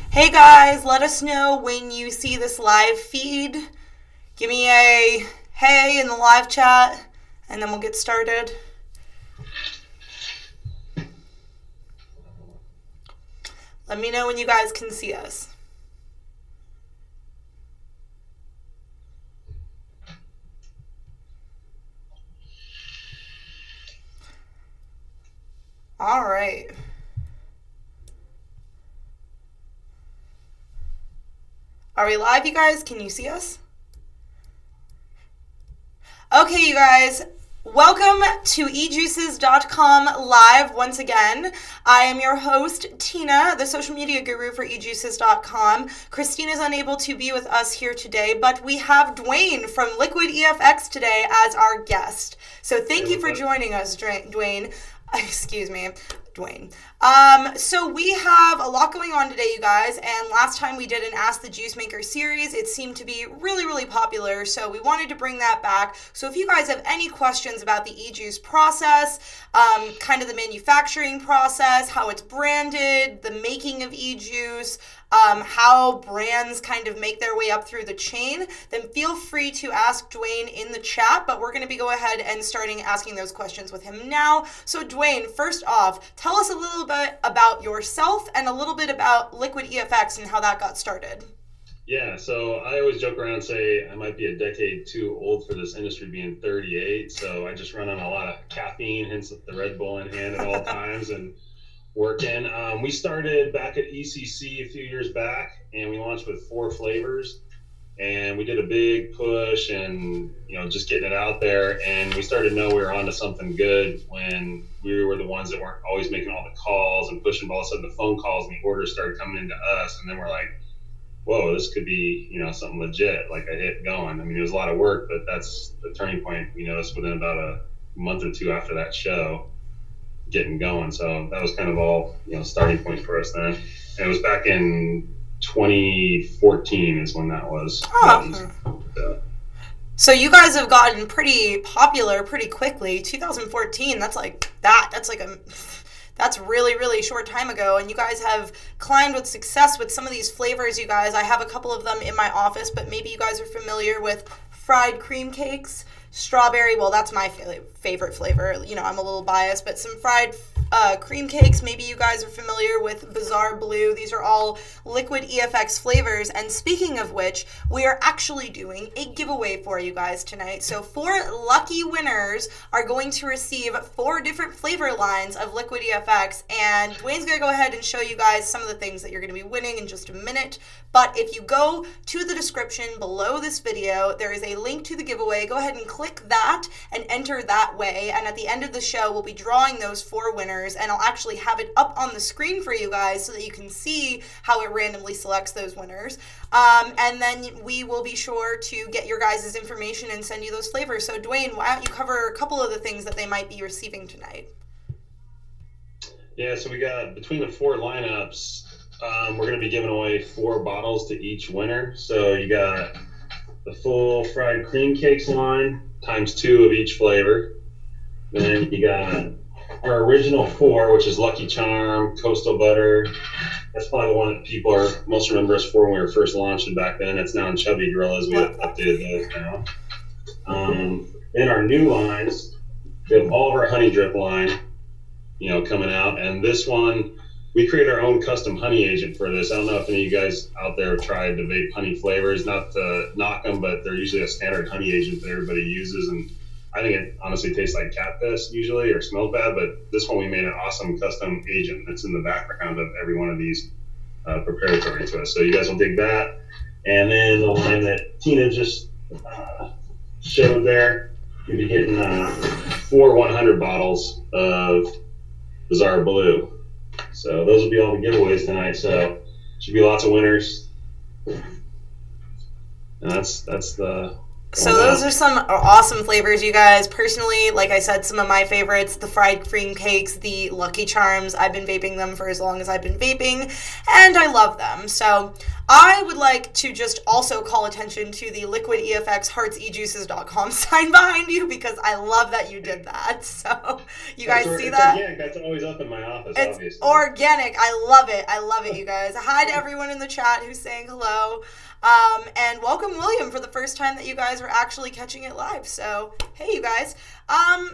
Hey guys, let us know when you see this live feed. Give me a hey in the live chat, and then we'll get started. Let me know when you guys can see us. All right. Are we live, you guys? Can you see us? Okay, you guys. Welcome to eJuices.com live once again. I am your host, Tina, the social media guru for eJuices.com. Christine is unable to be with us here today, but we have Dwane from Liquid EFX today as our guest. So thank you for joining us, Dwane. Excuse me, Dwane. So we have a lot going on today, you guys, and last time we did an Ask the Juice Maker series, it seemed to be really popular, so we wanted to bring that back. So if you guys have any questions about the eJuice process, kind of the manufacturing process, how it's branded, the making of eJuice, how brands kind of make their way up through the chain, then feel free to ask Dwane in the chat, but we're going to be go ahead and starting asking those questions with him now. So Dwane, first off, tell us a little bit about yourself and a little bit about Liquid EFX and how that got started. Yeah, so I always joke around and say I might be a decade too old for this industry, being 38, so I just run on a lot of caffeine, hence the Red Bull in hand at all times, and working. We started back at ECC a few years back, and we launched with 4 flavors, and we did a big push and, just getting it out there, and we started to know we were onto something good when we were the ones that weren't always making all the calls and pushing, but all of a sudden the phone calls and the orders started coming into us, and then we're like, whoa, this could be, something legit. Like, I hit going. I mean, it was a lot of work, but that's the turning point. We noticed within about a month or two after that show, getting going. So that was kind of all, starting point for us then. And it was back in 2014 is when that was. So you guys have gotten pretty popular pretty quickly. 2014, that's really short time ago, and you guys have climbed with success with some of these flavors, you guys. I have a couple of them in my office, but maybe you guys are familiar with fried cream cakes, strawberry, well, that's my favorite flavor. I'm a little biased, but some fried cream cakes. Maybe you guys are familiar with Bizarre Blue. These are all Liquid EFX flavors. And speaking of which, we are actually doing a giveaway for you guys tonight. So 4 lucky winners are going to receive 4 different flavor lines of Liquid EFX. And Dwayne's going to go ahead and show you guys some of the things that you're going to be winning in just a minute. But if you go to the description below this video, there is a link to the giveaway. Go ahead and click that and enter that way. And at the end of the show, we'll be drawing those 4 winners, and I'll actually have it up on the screen for you guys so that you can see how it randomly selects those winners. And then we will be sure to get your guys' information and send you those flavors. So Dwane, why don't you cover a couple of the things that they might be receiving tonight? Yeah, so we got between the 4 lineups, we're going to be giving away 4 bottles to each winner. So you got the full fried cream cakes line times 2 of each flavor. Then you got our original 4, which is Lucky Charm, Coastal Butter. That's probably the one that people are most remember us for when we were first launching back then. It's now in Chubby Gorillas. We have updated those now. In our new lines, we have all of our honey drip line, coming out. And this one, we created our own custom honey agent for this. I don't know if any of you guys out there have tried to vape honey flavors. Not to knock them, but they're usually a standard honey agent that everybody uses. And I think it honestly tastes like cat piss usually, or smells bad. But this one, we made an awesome custom agent that's in the background of every one of these preparatory to us. So you guys will dig that. And then the line that Tina just showed there, you'll be getting 4 100 bottles of Bizarre Blue. So those will be all the giveaways tonight. So should be lots of winners. And that's the So those are some awesome flavors, you guys. Personally, like I said, some of my favorites, the fried cream cakes, the Lucky Charms. I've been vaping them for as long as I've been vaping, and I love them. So I would like to just also call attention to the Liquid EFX eJuices.com sign behind you, because I love that you did that. So you guys see that? Yeah, that's always up in my office, it's obviously. Organic. I love it. I love it, you guys. Hi to everyone in the chat who's saying hello. And welcome, William, for the first time that you guys are actually catching it live. So, hey, you guys.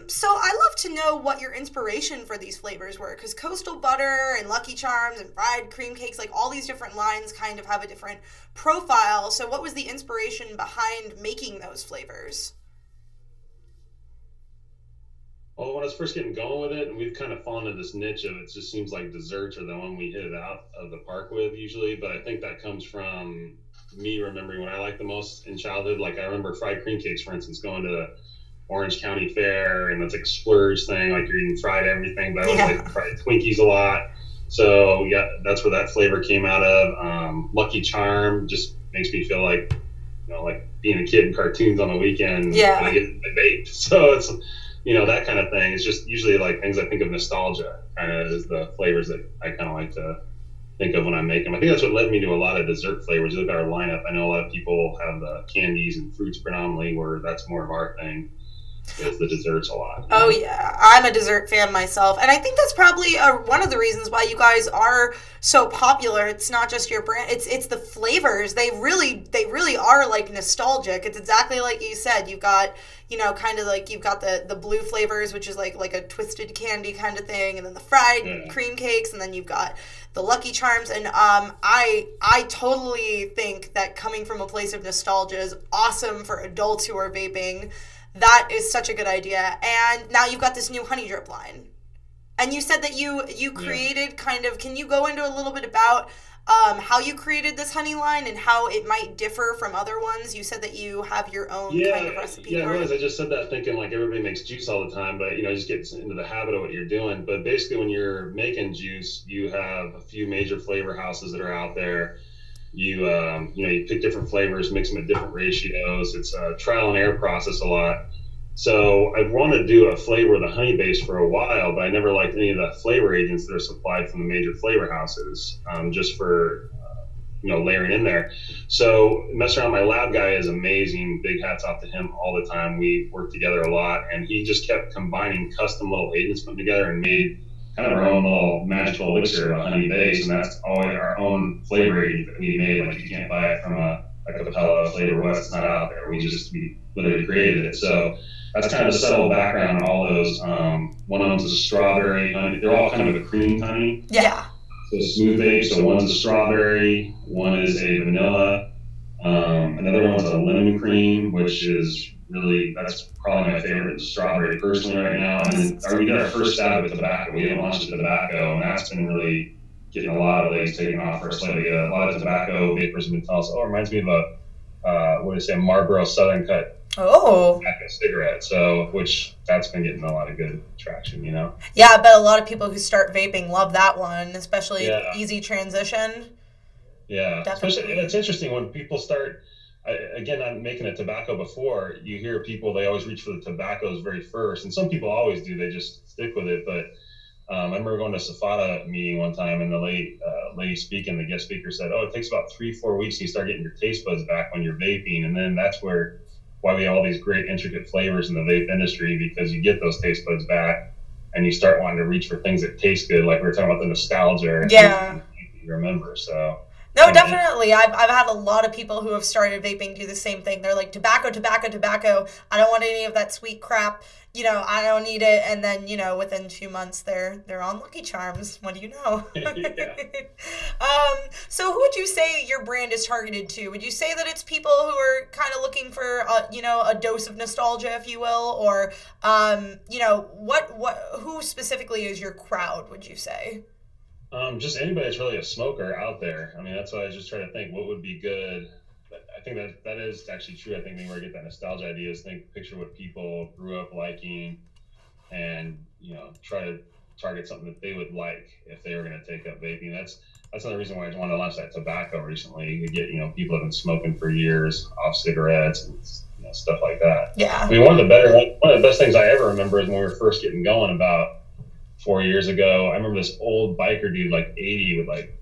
So I love to know what your inspiration for these flavors were, because Coastal Butter and Lucky Charms and fried cream cakes, like all these different lines kind of have a different profile. So what was the inspiration behind making those flavors? Well, when I was first getting going with it, and we've kind of fallen into this niche of it just seems like desserts are the one we hit it out of the park with usually, but I think that comes from me remembering what I liked the most in childhood. Like I remember fried cream cakes, for instance, going to the Orange County Fair, and it's like a splurge thing, like you're eating fried everything, but I was like fried Twinkies a lot. So yeah, that's where that flavor came out of. Lucky Charm just makes me feel like, you know, like being a kid in cartoons on the weekend. Yeah. And I get vaped. So it's, you know, that kind of thing. It's just usually like things I think of nostalgia kind of is the flavors that I kind of like to think of when I make them. I think that's what led me to a lot of dessert flavors. You look at our lineup, I know a lot of people have the candies and fruits predominantly, where that's more of our thing. It's the desserts a lot. Oh yeah, I'm a dessert fan myself, and I think that's probably one of the reasons why you guys are so popular. It's not just your brand; it's the flavors. They really are like nostalgic. It's exactly like you said. You've got, you know, kind of like you've got the blue flavors, which is like a twisted candy kind of thing, and then the fried cream cakes, and then you've got the Lucky Charms. And I totally think that coming from a place of nostalgia is awesome for adults who are vaping. That is such a good idea. And now you've got this new honey drip line. And you said that you created kind of, can you go into a little bit about how you created this honey line and how it might differ from other ones? You said that you have your own kind of recipe. Yeah, I realize I just said that thinking like everybody makes juice all the time, but, you know, just get into the habit of what you're doing. But basically when you're making juice, you have a few major flavor houses that are out there. You you pick different flavors, mix them at different ratios. It's a trial and error process a lot. So I've wanted to do a flavor with a honey base for a while, but I never liked any of the flavor agents that are supplied from the major flavor houses, just for layering in there. So messing around, my lab guy is amazing. Big hats off to him all the time. We work together a lot, and he just kept combining custom little agents put together and made kind of our own little magical elixir of a honey base, and that's all our own flavor agent that we made. Like you can't buy it from a Capella, Flavor West. It's not out there. We literally created it. So that's kind of the subtle background on all those. One of them's a strawberry honey. They're all kind of a cream honey. Yeah. So smooth vape. So one's a strawberry, one is a vanilla, another one's a lemon cream, which is really, that's probably my favorite strawberry personally right now. And then we did our first stab at tobacco. We haven't launched the tobacco, and that's been really getting a lot of legs taken off for us lately. A lot of tobacco vapors have been telling us, oh, it reminds me of a Marlboro Southern Cut tobacco cigarette. So, which that's been getting a lot of good traction, you know? Yeah, I bet a lot of people who start vaping love that one, especially easy transition. Yeah, definitely. Especially, it's interesting when people start, again, I'm making a tobacco before, you hear people, they always reach for the tobaccos very first, and some people always do, they just stick with it, but I remember going to a Safada meeting one time, and the lady speaking, the guest speaker said, oh, it takes about 3-4 weeks and you start getting your taste buds back when you're vaping, and then that's why we have all these great intricate flavors in the vape industry, because you get those taste buds back and you start wanting to reach for things that taste good, like we were talking about the nostalgia. Yeah. You remember, so... No, definitely. I've had a lot of people who have started vaping do the same thing. They're like, tobacco. I don't want any of that sweet crap. I don't need it. And then, within 2 months, they're on Lucky Charms. What do you know? So who would you say your brand is targeted to? Would you say that it's people who are kind of looking for, a dose of nostalgia, if you will? Or, who specifically is your crowd, would you say? Just anybody that's really a smoker out there. I mean, that's why I just try to think what would be good. But I think that is actually true. I think where I get that nostalgia idea is picture what people grew up liking, and try to target something that they would like if they were going to take up vaping. That's another reason why I wanted to launch that tobacco recently. To get people have been smoking for years off cigarettes, and stuff like that. Yeah. I mean, one of the best things I ever remember is when we were first getting going about 4 years ago. I remember this old biker dude, like 80, with like,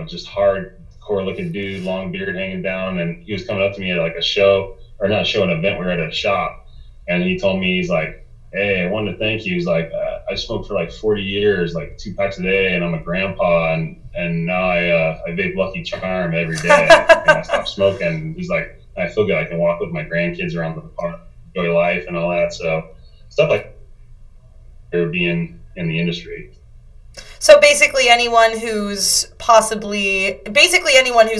just hardcore looking dude, long beard hanging down. And he was coming up to me at like a show, or not a show, an event. We were at a shop. And he told me, he's like, hey, I wanted to thank you. He's like, I smoked for like 40 years, like 2 packs a day, and I'm a grandpa, and now I vape Lucky Charm every day, and I stopped smoking. He's like, I feel good. I can walk with my grandkids around the park, enjoy life, and all that. So stuff like being in the industry. So basically anyone who's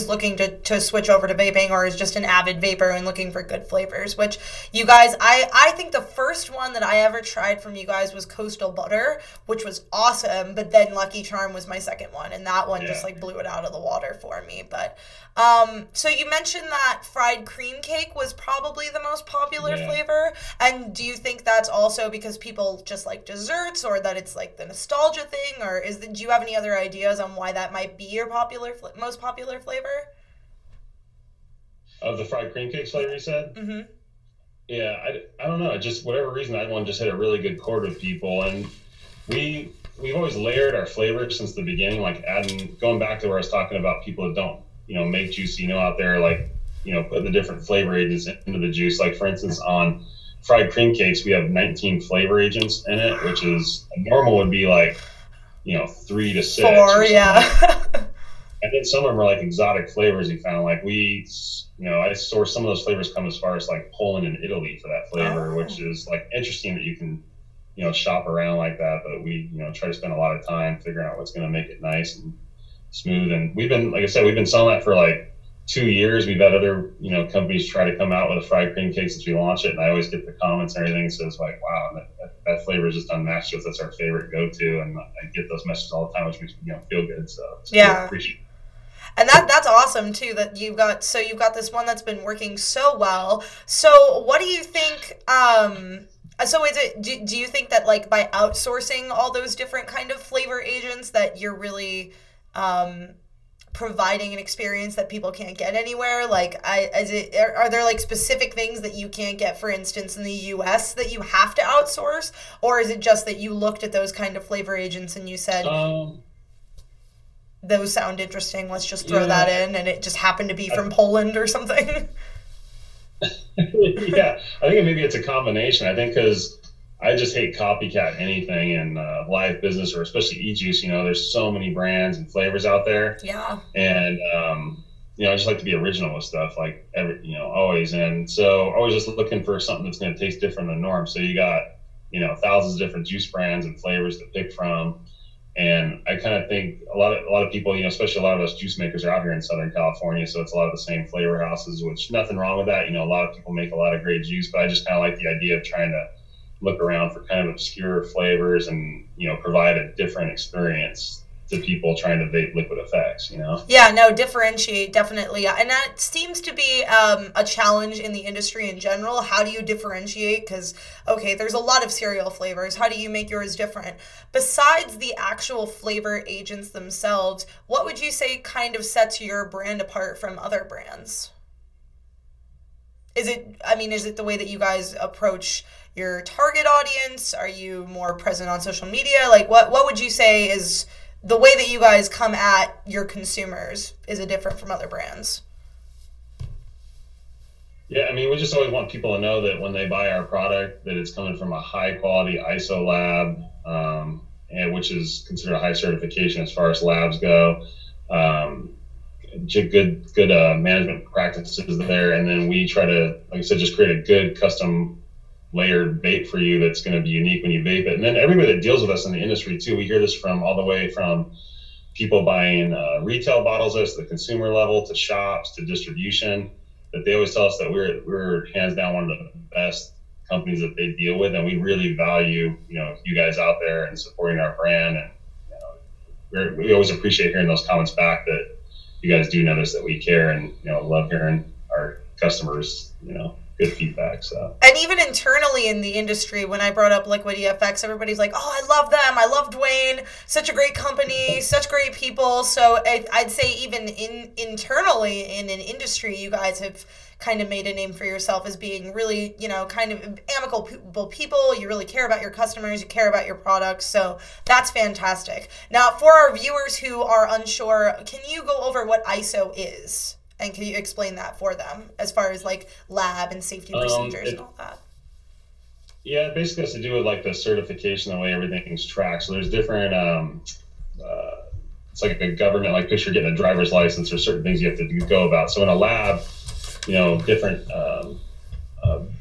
looking to switch over to vaping, or is just an avid vapor and looking for good flavors, which you guys, I think the first one that I ever tried from you guys was Coastal Butter, which was awesome, but then Lucky Charm was my second one, and that one just like blew it out of the water for me. But so you mentioned that fried cream cake was probably the most popular flavor, and do you think that's also because people just like desserts, or that it's like the nostalgia thing, or do you have any other ideas on why that might be your most popular flavor? Of the fried cream cake flavor, you said? Mm-hmm. Yeah, I don't know. Just whatever reason, that one just hit a really good chord with people, and we've always layered our flavors since the beginning, like going back to where I was talking about people that don't make juice, out there, like put the different flavor agents into the juice. Like for instance, on fried cream cakes, we have 19 flavor agents in it, which is normal would be like 3 to 6. 4, yeah. And then some of them are like exotic flavors we found. Like I source some of those flavors come as far as like Poland and Italy for that flavor, which is like interesting that you can, shop around like that. But we, try to spend a lot of time figuring out what's going to make it nice and smooth. And we've been, like I said, we've been selling that for like 2 years. We've had other, companies try to come out with a fried cream cake since we launched it. And I always get the comments and everything. So it's like, wow, that flavor is just unmatched. That's our favorite go-to. And I get those messages all the time, which makes me, feel good. So yeah. Appreciate it. And that's awesome too, that you've got this one that's been working so well. So what do you think, so do you think that like by outsourcing all those different kind of flavor agents that you're really providing an experience that people can't get anywhere? Like are there like specific things that you can't get, for instance, in the US that you have to outsource? Or is it just that you looked at those kind of flavor agents and you said, those sound interesting, let's just throw that in, and it just happened to be from Poland or something? Yeah, I think maybe it's a combination. I think because I just hate copycat anything in live business, or especially eJuice. There's so many brands and flavors out there. Yeah. And I just like to be original with stuff, like always. And so always just looking for something that's going to taste different than the norm. So you got thousands of different juice brands and flavors to pick from. And I kind of think a lot of people, especially a lot of us juice makers are out here in Southern California, so it's a lot of the same flavor houses, which nothing wrong with that. A lot of people make a lot of great juice, but I just kind of like the idea of trying to look around for kind of obscure flavors and, provide a different experience to people trying to vape Liquid EFX, Yeah, no, differentiate, definitely. And that seems to be a challenge in the industry in general. How do you differentiate? Because, okay, there's a lot of cereal flavors. How do you make yours different? Besides the actual flavor agents themselves, what would you say kind of sets your brand apart from other brands? Is it the way that you guys approach your target audience? Are you more present on social media? Like, what would you say is the way that you guys come at your consumers? Is it different from other brands? Yeah, we just always want people to know that when they buy our product, that it's coming from a high quality ISO lab, and which is considered a high certification as far as labs go. Good management practices there, and then we try to, like I said, just create a good custom layered vape for you that's going to be unique when you vape it. And then everybody that deals with us in the industry too, we hear this from all the way from people buying retail bottles at the consumer level, to shops, to distribution, that they always tell us that we're hands down one of the best companies that they deal with, and we really value you guys out there and supporting our brand. And we always appreciate hearing those comments back, that you guys do notice that we care, and love hearing our customers good feedback. So, and even internally in the industry, when I brought up Liquid EFX, everybody's like, "Oh, I love them. I love Dwane. Such a great company, such great people." So I'd say even internally in an industry, you guys have kind of made a name for yourself as being really, kind of amicable people. You really care about your customers. You care about your products. So that's fantastic. Now, for our viewers who are unsure, can you go over what ISO is? And can you explain that for them as far as like lab and safety procedures and all that? Yeah, it basically has to do with like the certification, the way everything's tracked. So there's different, it's like a government, like picture getting a driver's license, or certain things you have to go about. So in a lab, different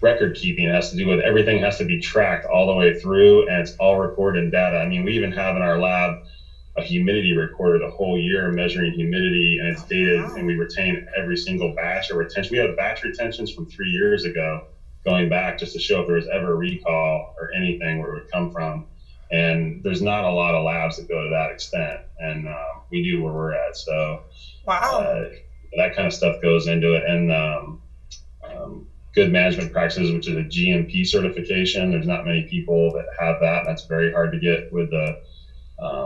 record keeping has to do with everything has to be tracked all the way through, and it's all recorded in data. I mean, we even have in our lab a humidity recorder the whole year measuring humidity, and it's dated, and we retain every single batch or retention. We have batch retentions from 3 years ago going back just to show if there was ever a recall or anything where it would come from. And there's not a lot of labs that go to that extent, and we do where we're at. So wow. That kind of stuff goes into it. And good management practices, which is a GMP certification. There's not many people that have that. That's very hard to get with the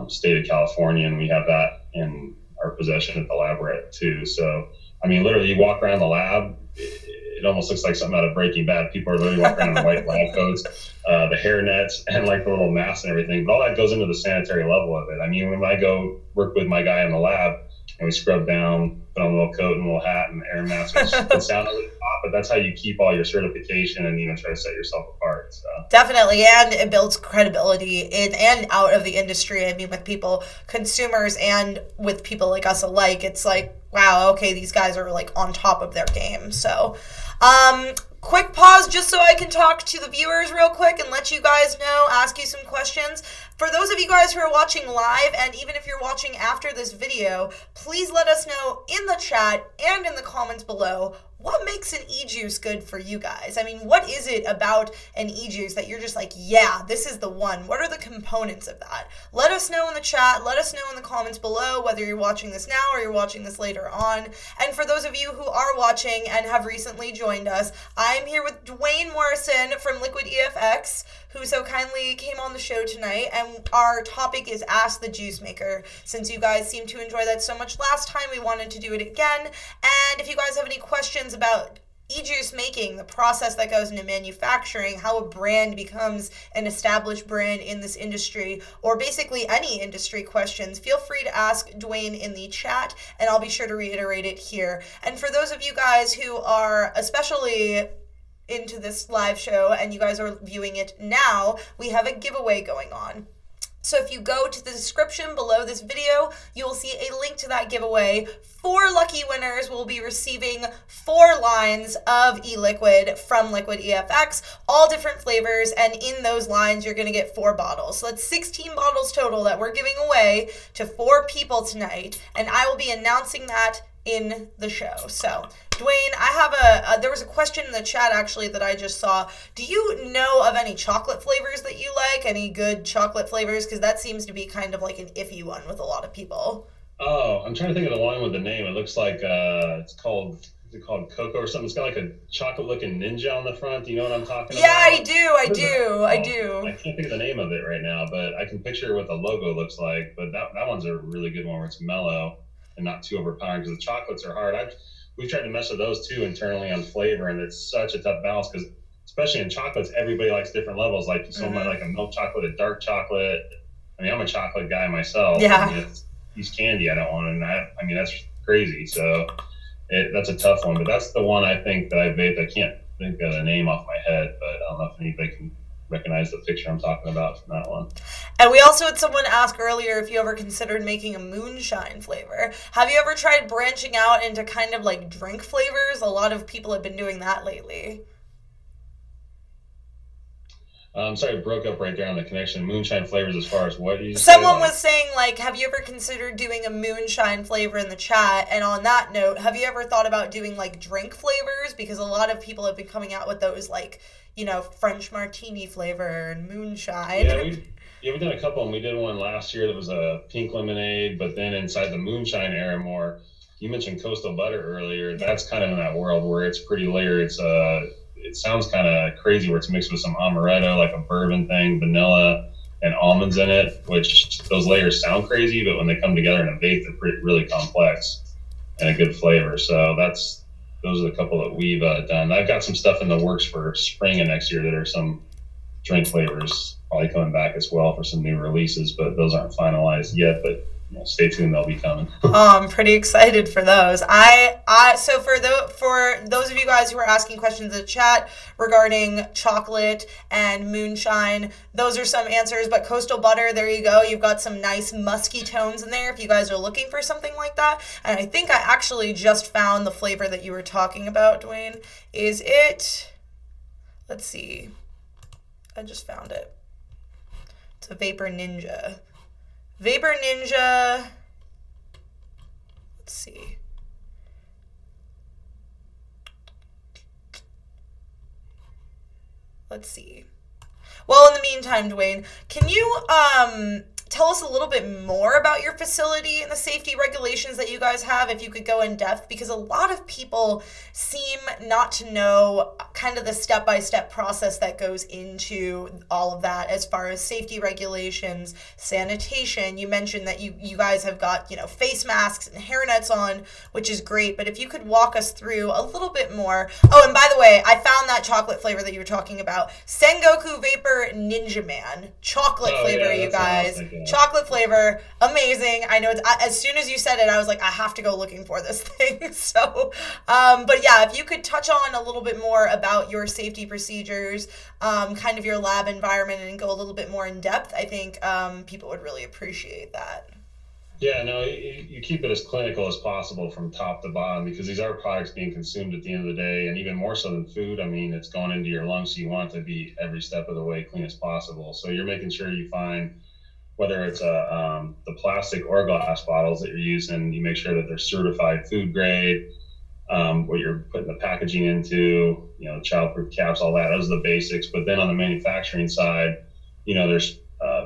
state of California, and we have that in our possession at the lab we're at too. So, I mean, literally, you walk around the lab, it almost looks like something out of Breaking Bad. People are literally walking around in white lab coats, the hair nets, and like the little masks and everything. But all that goes into the sanitary level of it. I mean, when I go work with my guy in the lab, and we scrub down, put on a little coat and a little hat and air mask, which can sound really hot, but that's how you keep all your certification and try to set yourself apart. So definitely, and it builds credibility in and out of the industry. I mean, with people, consumers, and with people like us alike, it's like, wow, okay, these guys are like on top of their game. So, quick pause just so I can talk to the viewers real quick and let you guys know, ask you some questions. For those of you guys who are watching live, and even if you're watching after this video, please let us know in the chat and in the comments below, what makes an eJuice good for you guys? I mean, what is it about an eJuice that you're just like, yeah, this is the one? What are the components of that? Let us know in the chat. Let us know in the comments below, whether you're watching this now or you're watching this later on. And for those of you who are watching and have recently joined us, I'm here with Dwane Morrison from Liquid EFX, who so kindly came on the show tonight. And our topic is Ask the Juice Maker. Since you guys seemed to enjoy that so much last time, we wanted to do it again. And if you guys have any questions about eJuice making, the process that goes into manufacturing, how a brand becomes an established brand in this industry, or basically any industry questions, feel free to ask Dwane in the chat, and I'll be sure to reiterate it here. And for those of you guys who are especially into this live show and you guys are viewing it now, we have a giveaway going on. So if you go to the description below this video, you will see a link to that giveaway. 4 lucky winners will be receiving 4 lines of e-liquid from Liquid EFX, all different flavors, and in those lines you're going to get 4 bottles. So that's 16 bottles total that we're giving away to 4 people tonight, and I will be announcing that in the show. So Dwane, I have there was a question in the chat actually that I just saw. Do you know of any chocolate flavors that you like? Any good chocolate flavors? Because that seems to be kind of like an iffy one with a lot of people. Oh, I'm trying to think of the one with the name. It looks like is it called Cocoa or something? It's got like a chocolate looking ninja on the front. Do you know what I'm talking about? Yeah, I do. I can't think of the name of it right now, but I can picture what the logo looks like. But that one's a really good one where it's mellow and not too overpowering, because the chocolates are hard. We've tried to mess with those too internally on flavor, and it's such a tough balance because especially in chocolates, everybody likes different levels. Like someone might like a milk chocolate, a dark chocolate. I mean, I'm a chocolate guy myself. Yeah. I mean, it's candy I don't want, and I mean that's crazy. So that's a tough one, but that's the one I think that I vaped. I can't think of the name off my head, but I don't know if anybody can recognize the picture I'm talking about from that one. And we also had someone ask earlier if you ever considered making a moonshine flavor. Have you ever tried branching out into kind of like drink flavors? A lot of people have been doing that lately. I'm sorry, it broke up right there on the connection. Moonshine flavors as far as what you Someone was saying, like, have you ever considered doing a moonshine flavor in the chat? And on that note, have you ever thought about doing like drink flavors? Because a lot of people have been coming out with those, like, French martini flavor and moonshine. Yeah, we've done a couple, and we did one last year that was a pink lemonade, but then inside the moonshine era more, you mentioned coastal butter earlier. That's kind of in that world where it's pretty layered. it sounds kind of crazy where it's mixed with some amaretto, like a bourbon thing, vanilla, and almonds in it, which those layers sound crazy, but when they come together in a vape, they're really complex and a good flavor. So those are the couple that we've done. I've got some stuff in the works for spring of next year that are some drink flavors probably coming back as well for some new releases, but those aren't finalized yet, but stay tuned, they'll be coming. I'm pretty excited for those. So for those of you guys who are asking questions in the chat regarding chocolate and moonshine, those are some answers. But Coastal Butter, there you go. You've got some nice musky tones in there if you guys are looking for something like that. And I think I actually just found the flavor that you were talking about, Dwane. Is it? Let's see. I just found it. It's a Vapor Ninja. Vapor Ninja, let's see. Well, in the meantime, Dwane, can you tell us a little bit more about your facility and the safety regulations that you guys have, if you could go in depth, because a lot of people seem not to know kind of the step-by-step process that goes into all of that as far as safety regulations, sanitation. You mentioned that you guys have got, face masks and hairnets on, which is great, but if you could walk us through a little bit more. Oh, and by the way, I found that chocolate flavor that you were talking about, Sengoku Vapor Ninja Man, chocolate flavor, you guys. Chocolate flavor, amazing. I know as soon as you said it, I was like, I have to go looking for this thing. So, but yeah, if you could touch on a little bit more about your safety procedures, kind of your lab environment, and go a little bit more in depth, I think people would really appreciate that. Yeah, no, you keep it as clinical as possible from top to bottom, because these are products being consumed at the end of the day, and even more so than food. I mean, it's going into your lungs, so you want it to be every step of the way clean as possible. So you're making sure you find, whether it's the plastic or glass bottles that you're using, you make sure that they're certified food grade, what you're putting the packaging into, childproof caps, all that. Those are the basics. But then on the manufacturing side, there's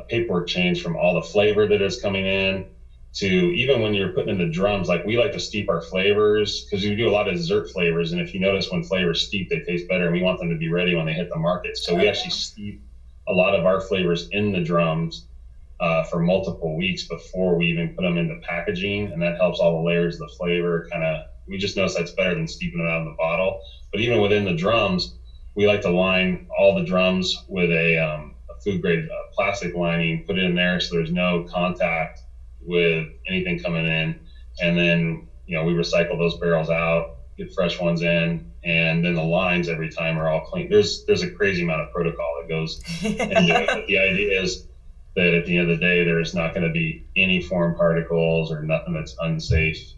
paperwork change from all the flavor that is coming in to even when you're putting in the drums. Like, we like to steep our flavors because we do a lot of dessert flavors. And if you notice, when flavors steep, they taste better, and we want them to be ready when they hit the market. So we actually steep a lot of our flavors in the drums for multiple weeks before we even put them into packaging, and that helps all the layers of the flavor we just notice that's better than steeping it out in the bottle. But even within the drums, we like to line all the drums with a food grade plastic lining, put it in there so there's no contact with anything coming in, and then we recycle those barrels out, get fresh ones in, and then the lines every time are all clean. There's a crazy amount of protocol that goes into it, but the idea is that at the end of the day, there's not going to be any foreign particles or nothing that's unsafe,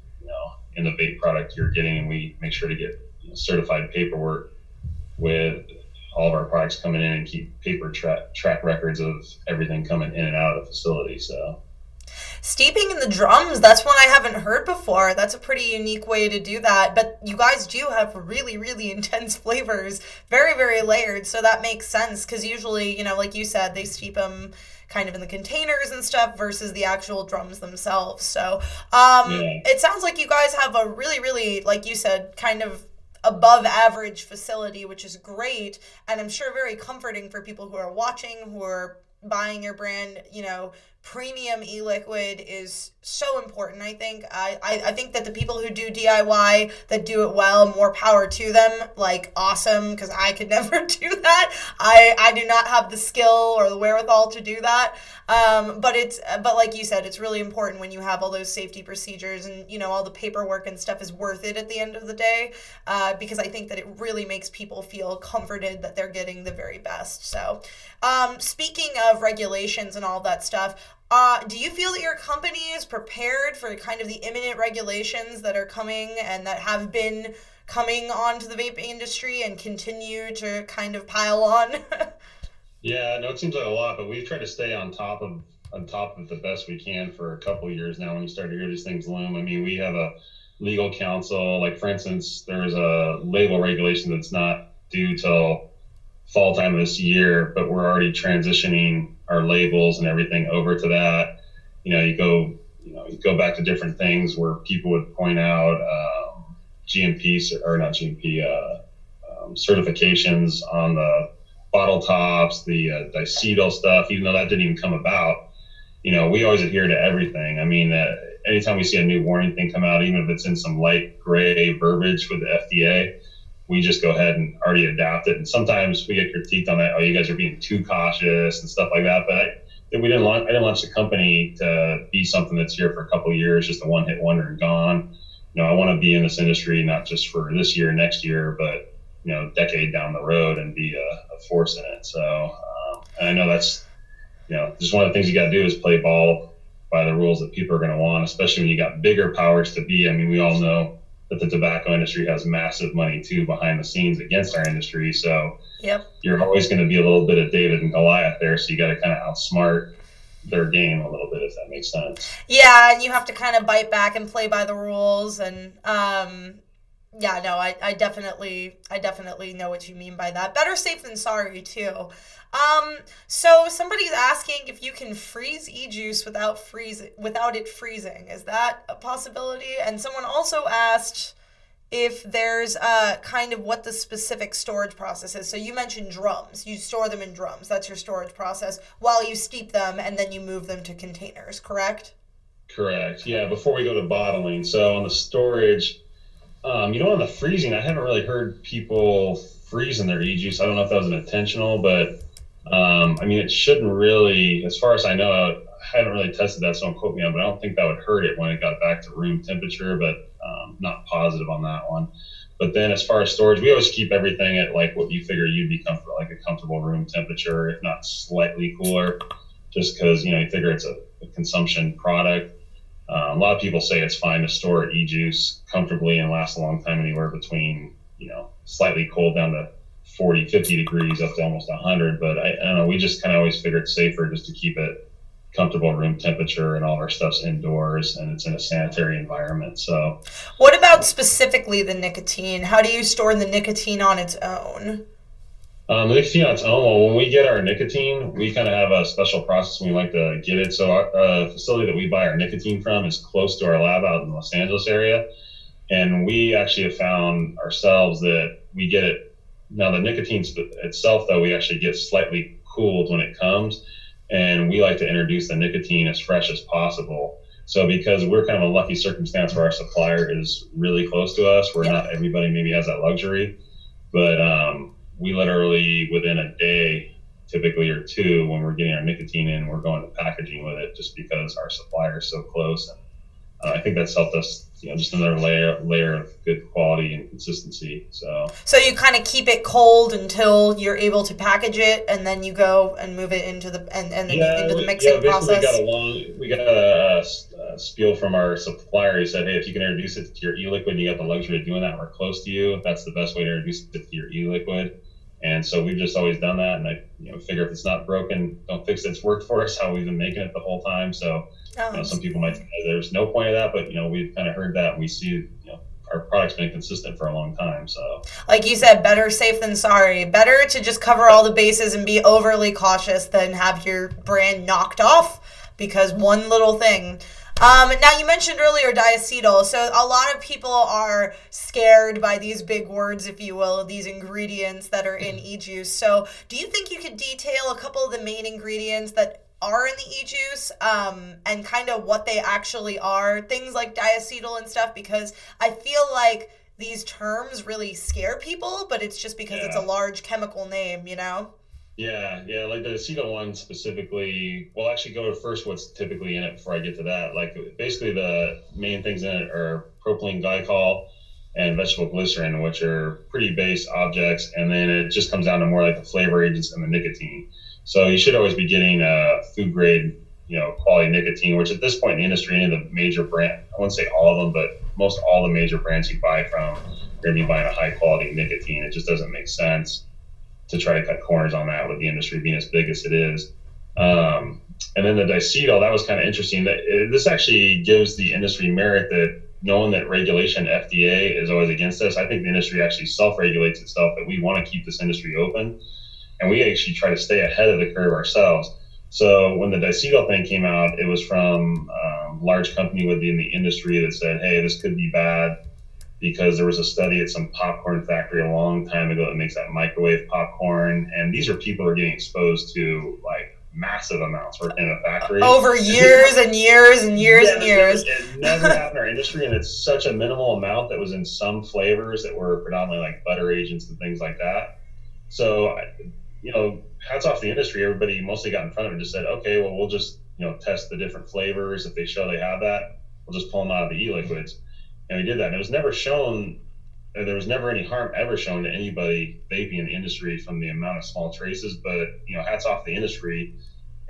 in the vape product you're getting. And we make sure to get certified paperwork with all of our products coming in, and keep paper track records of everything coming in and out of the facility. So, steeping in the drums, that's one I haven't heard before. That's a pretty unique way to do that. But you guys do have really, really intense flavors, very, very layered. So that makes sense, because usually, like you said, they steep them kind of in the containers and stuff versus the actual drums themselves. So It sounds like you guys have a really, really, like you said, kind of above average facility, which is great. And I'm sure very comforting for people who are watching, who are buying your brand. Premium e-liquid is so important. I think think that the people who do DIY that do it well, more power to them. Like, awesome, because I could never do that. I do not have the skill or the wherewithal to do that. But like you said, it's really important when you have all those safety procedures, and all the paperwork and stuff is worth it at the end of the day, because I think that it really makes people feel comforted that they're getting the very best. So speaking of regulations and all that stuff, do you feel that your company is prepared for kind of the imminent regulations that are coming and that have been coming onto the vaping industry and continue to kind of pile on? Yeah, no, it seems like a lot, but we've tried to stay on top of it the best we can for a couple of years now. When you start to hear these things loom, I mean, we have a legal counsel. Like, for instance, there's a label regulation that's not due till fall time of this year, but we're already transitioning our labels and everything over to that. You go back to different things where people would point out GMP, or not GMP, certifications on the bottle tops, the diacetyl stuff, even though that didn't even come about. We always adhere to everything. I mean, anytime we see a new warning thing come out, even if it's in some light gray verbiage with the FDA, we just go ahead and already adapt it. And sometimes we get critiqued on that. Oh, you guys are being too cautious and stuff like that. But I didn't launch the company to be something that's here for a couple of years, just a one-hit wonder and gone. I want to be in this industry not just for this year, next year, but decade down the road and be a force in it. So, and I know that's just one of the things you got to do is play ball by the rules that people are going to want, especially when you got bigger powers to be. I mean, we all know that the tobacco industry has massive money too behind the scenes against our industry. So you're always going to be a little bit of David and Goliath there. So you got to kind of outsmart their game a little bit, if that makes sense. Yeah, and you have to kind of bite back and play by the rules. And yeah, no, I definitely know what you mean by that. Better safe than sorry too. So somebody's asking if you can freeze eJuice without it freezing. Is that a possibility? And someone also asked if there's kind of what the specific storage process is. So you mentioned drums. You store them in drums. That's your storage process while you steep them and then you move them to containers, correct? Correct. Yeah, before we go to bottling. So on the storage, on the freezing, I haven't really heard people freezing their eJuice. I don't know if that was intentional, but I mean, it shouldn't really, as far as I know, I haven't really tested that, so don't quote me on it, but I don't think that would hurt it when it got back to room temperature, but not positive on that one. But then as far as storage, we always keep everything at like what you figure you'd be comfortable, like a comfortable room temperature, if not slightly cooler, just because, you figure it's a consumption product. A lot of people say it's fine to store eJuice comfortably and last a long time, anywhere between, slightly cold down to 40, 50 degrees up to almost 100. But I don't know, we just kind of always figured it's safer just to keep it comfortable room temperature, and all our stuff's indoors and it's in a sanitary environment. So what about specifically the nicotine? How do you store the nicotine on its own? The nicotine on its own, well, when we get our nicotine, we kind of have a special process when we like to get it. So our facility that we buy our nicotine from is close to our lab out in the Los Angeles area. And we actually have found ourselves that we get it. Now, the nicotine itself, though, we actually get slightly cooled when it comes. And we like to introduce the nicotine as fresh as possible. So because we're kind of a lucky circumstance where our supplier is really close to us, where not everybody maybe has that luxury. But we literally, within a day, typically, or two, when we're getting our nicotine in, we're going to packaging with it just because our supplier is so close. And I think that's helped us, just another layer of good quality and consistency. So you kind of keep it cold until you're able to package it, and then you go and move it into the into the mixing process. We got a spiel from our supplier. He said, hey, if you can introduce it to your e-liquid, and you got the luxury of doing that, and we're close to you, that's the best way to introduce it to your e-liquid. And so we've just always done that. And I figure if it's not broken, don't fix it. It's worked for us, how we've been making it the whole time. So some people might say there's no point of that, but we've kind of heard that, and we see our product's been consistent for a long time. So like you said, better safe than sorry. Better to just cover all the bases and be overly cautious than have your brand knocked off because one little thing. Now, you mentioned earlier diacetyl. So a lot of people are scared by these big words, if you will, these ingredients that are in eJuice. So do you think you could detail a couple of the main ingredients that are in the eJuice and kind of what they actually are? Things like diacetyl and stuff, because I feel like these terms really scare people, but it's just because it's a large chemical name, Yeah, like the acetyl one specifically, we'll actually go to first what's typically in it before I get to that. Like basically the main things in it are propylene glycol and vegetable glycerin, which are pretty base objects. And then it just comes down to more like the flavor agents and the nicotine. So you should always be getting a food grade, quality nicotine, which at this point in the industry, any of the major brand, I wouldn't say all of them, but most all the major brands you buy from, you're gonna be buying a high quality nicotine. It just doesn't make sense to try to cut corners on that with the industry being as big as it is. And then the diacetyl, that was kind of interesting. This actually gives the industry merit that knowing that regulation, FDA, is always against us. I think the industry actually self-regulates itself, that we want to keep this industry open. And we actually try to stay ahead of the curve ourselves. So when the diacetyl thing came out, it was from a large company within the industry that said, hey, this could be bad. because there was a study at some popcorn factory a long time ago that makes that microwave popcorn. And these are people who are getting exposed to like massive amounts working in a factory. Over years and years and years and years. It never happened in our industry, and it's such a minimal amount that was in some flavors that were predominantly like butter agents and things like that. So, you know, hats off to the industry. Everybody mostly got in front of it and just said, okay, well, we'll just, you know, test the different flavors. If they show they have that, we'll just pull them out of the e-liquids. And we did that. And it was never shown, there was never any harm ever shown to anybody vaping in the industry from the amount of small traces. But, you know, hats off to the industry.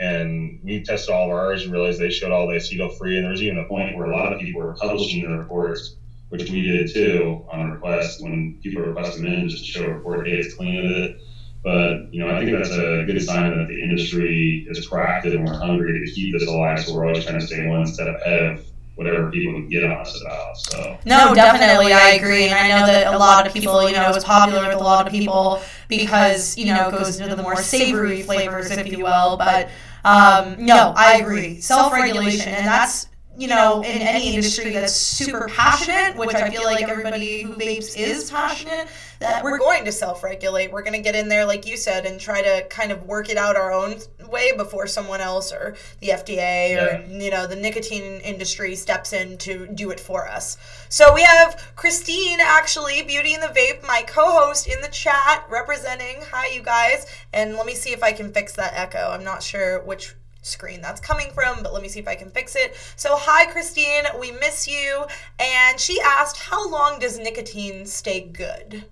And we tested all of ours and realized they showed all the aceto-free. And there was even a point where a lot of people were publishing the reports, which we did too on request when people request them in, just to show a report, hey, it's clean with it. But, you know, I think that's a good sign that the industry is proactive and we're hungry to keep this alive. So we're always trying to stay one step ahead of whatever people can get on us about. So no, definitely, I agree, and I know that a lot of people, you know, it was popular with a lot of people because, you know, it goes into the more savory flavors, if you will. But no, I agree, self-regulation, and that's, you know, in any industry that's super passionate, which I feel like everybody who vapes is passionate, that we're going to self-regulate. We're going to get in there, like you said, and try to kind of work it out our own way before someone else or the FDA or, you know, the nicotine industry steps in to do it for us. So we have Christine, actually, Beauty in the Vape, my co-host in the chat, representing. Hi, you guys. And let me see if I can fix that echo. I'm not sure which screen that's coming from, but let me see if I can fix it. So hi, Christine, we miss you. And she asked, how long does nicotine stay good?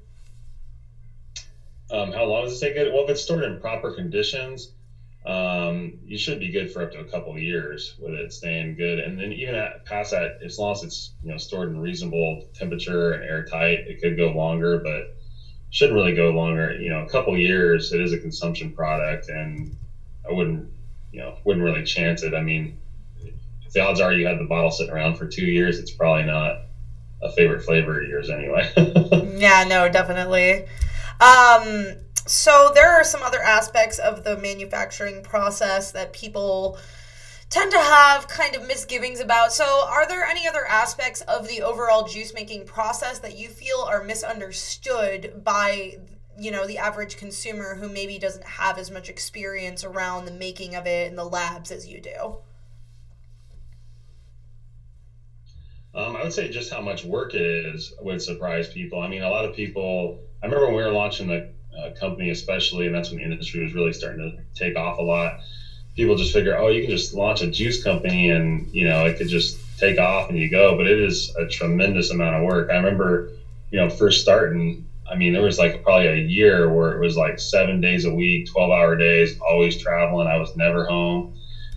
How long does it stay good? Well, if it's stored in proper conditions, you should be good for up to a couple of years with it staying good. And then even past that, as long as it's, you know, stored in reasonable temperature and airtight, it could go longer, but shouldn't really go longer. You know, a couple of years, it is a consumption product, and I wouldn't really chance it. I mean, if the odds are you had the bottle sitting around for 2 years, it's probably not a favorite flavor of yours anyway. Yeah, no, definitely. So there are some other aspects of the manufacturing process that people tend to have kind of misgivings about. So are there any other aspects of the overall juice making process that you feel are misunderstood by, you know, the average consumer who maybe doesn't have as much experience around the making of it in the labs as you do? I would say just how much work it is would surprise people. I mean, a lot of people, I remember when we were launching the company especially, and that's when the industry was really starting to take off a lot, people just figure, oh, you can just launch a juice company and, you know, it could just take off and you go. But it is a tremendous amount of work. I remember, you know, first starting, I mean, there was like probably a year where it was like 7 days a week, 12-hour days, always traveling. I was never home.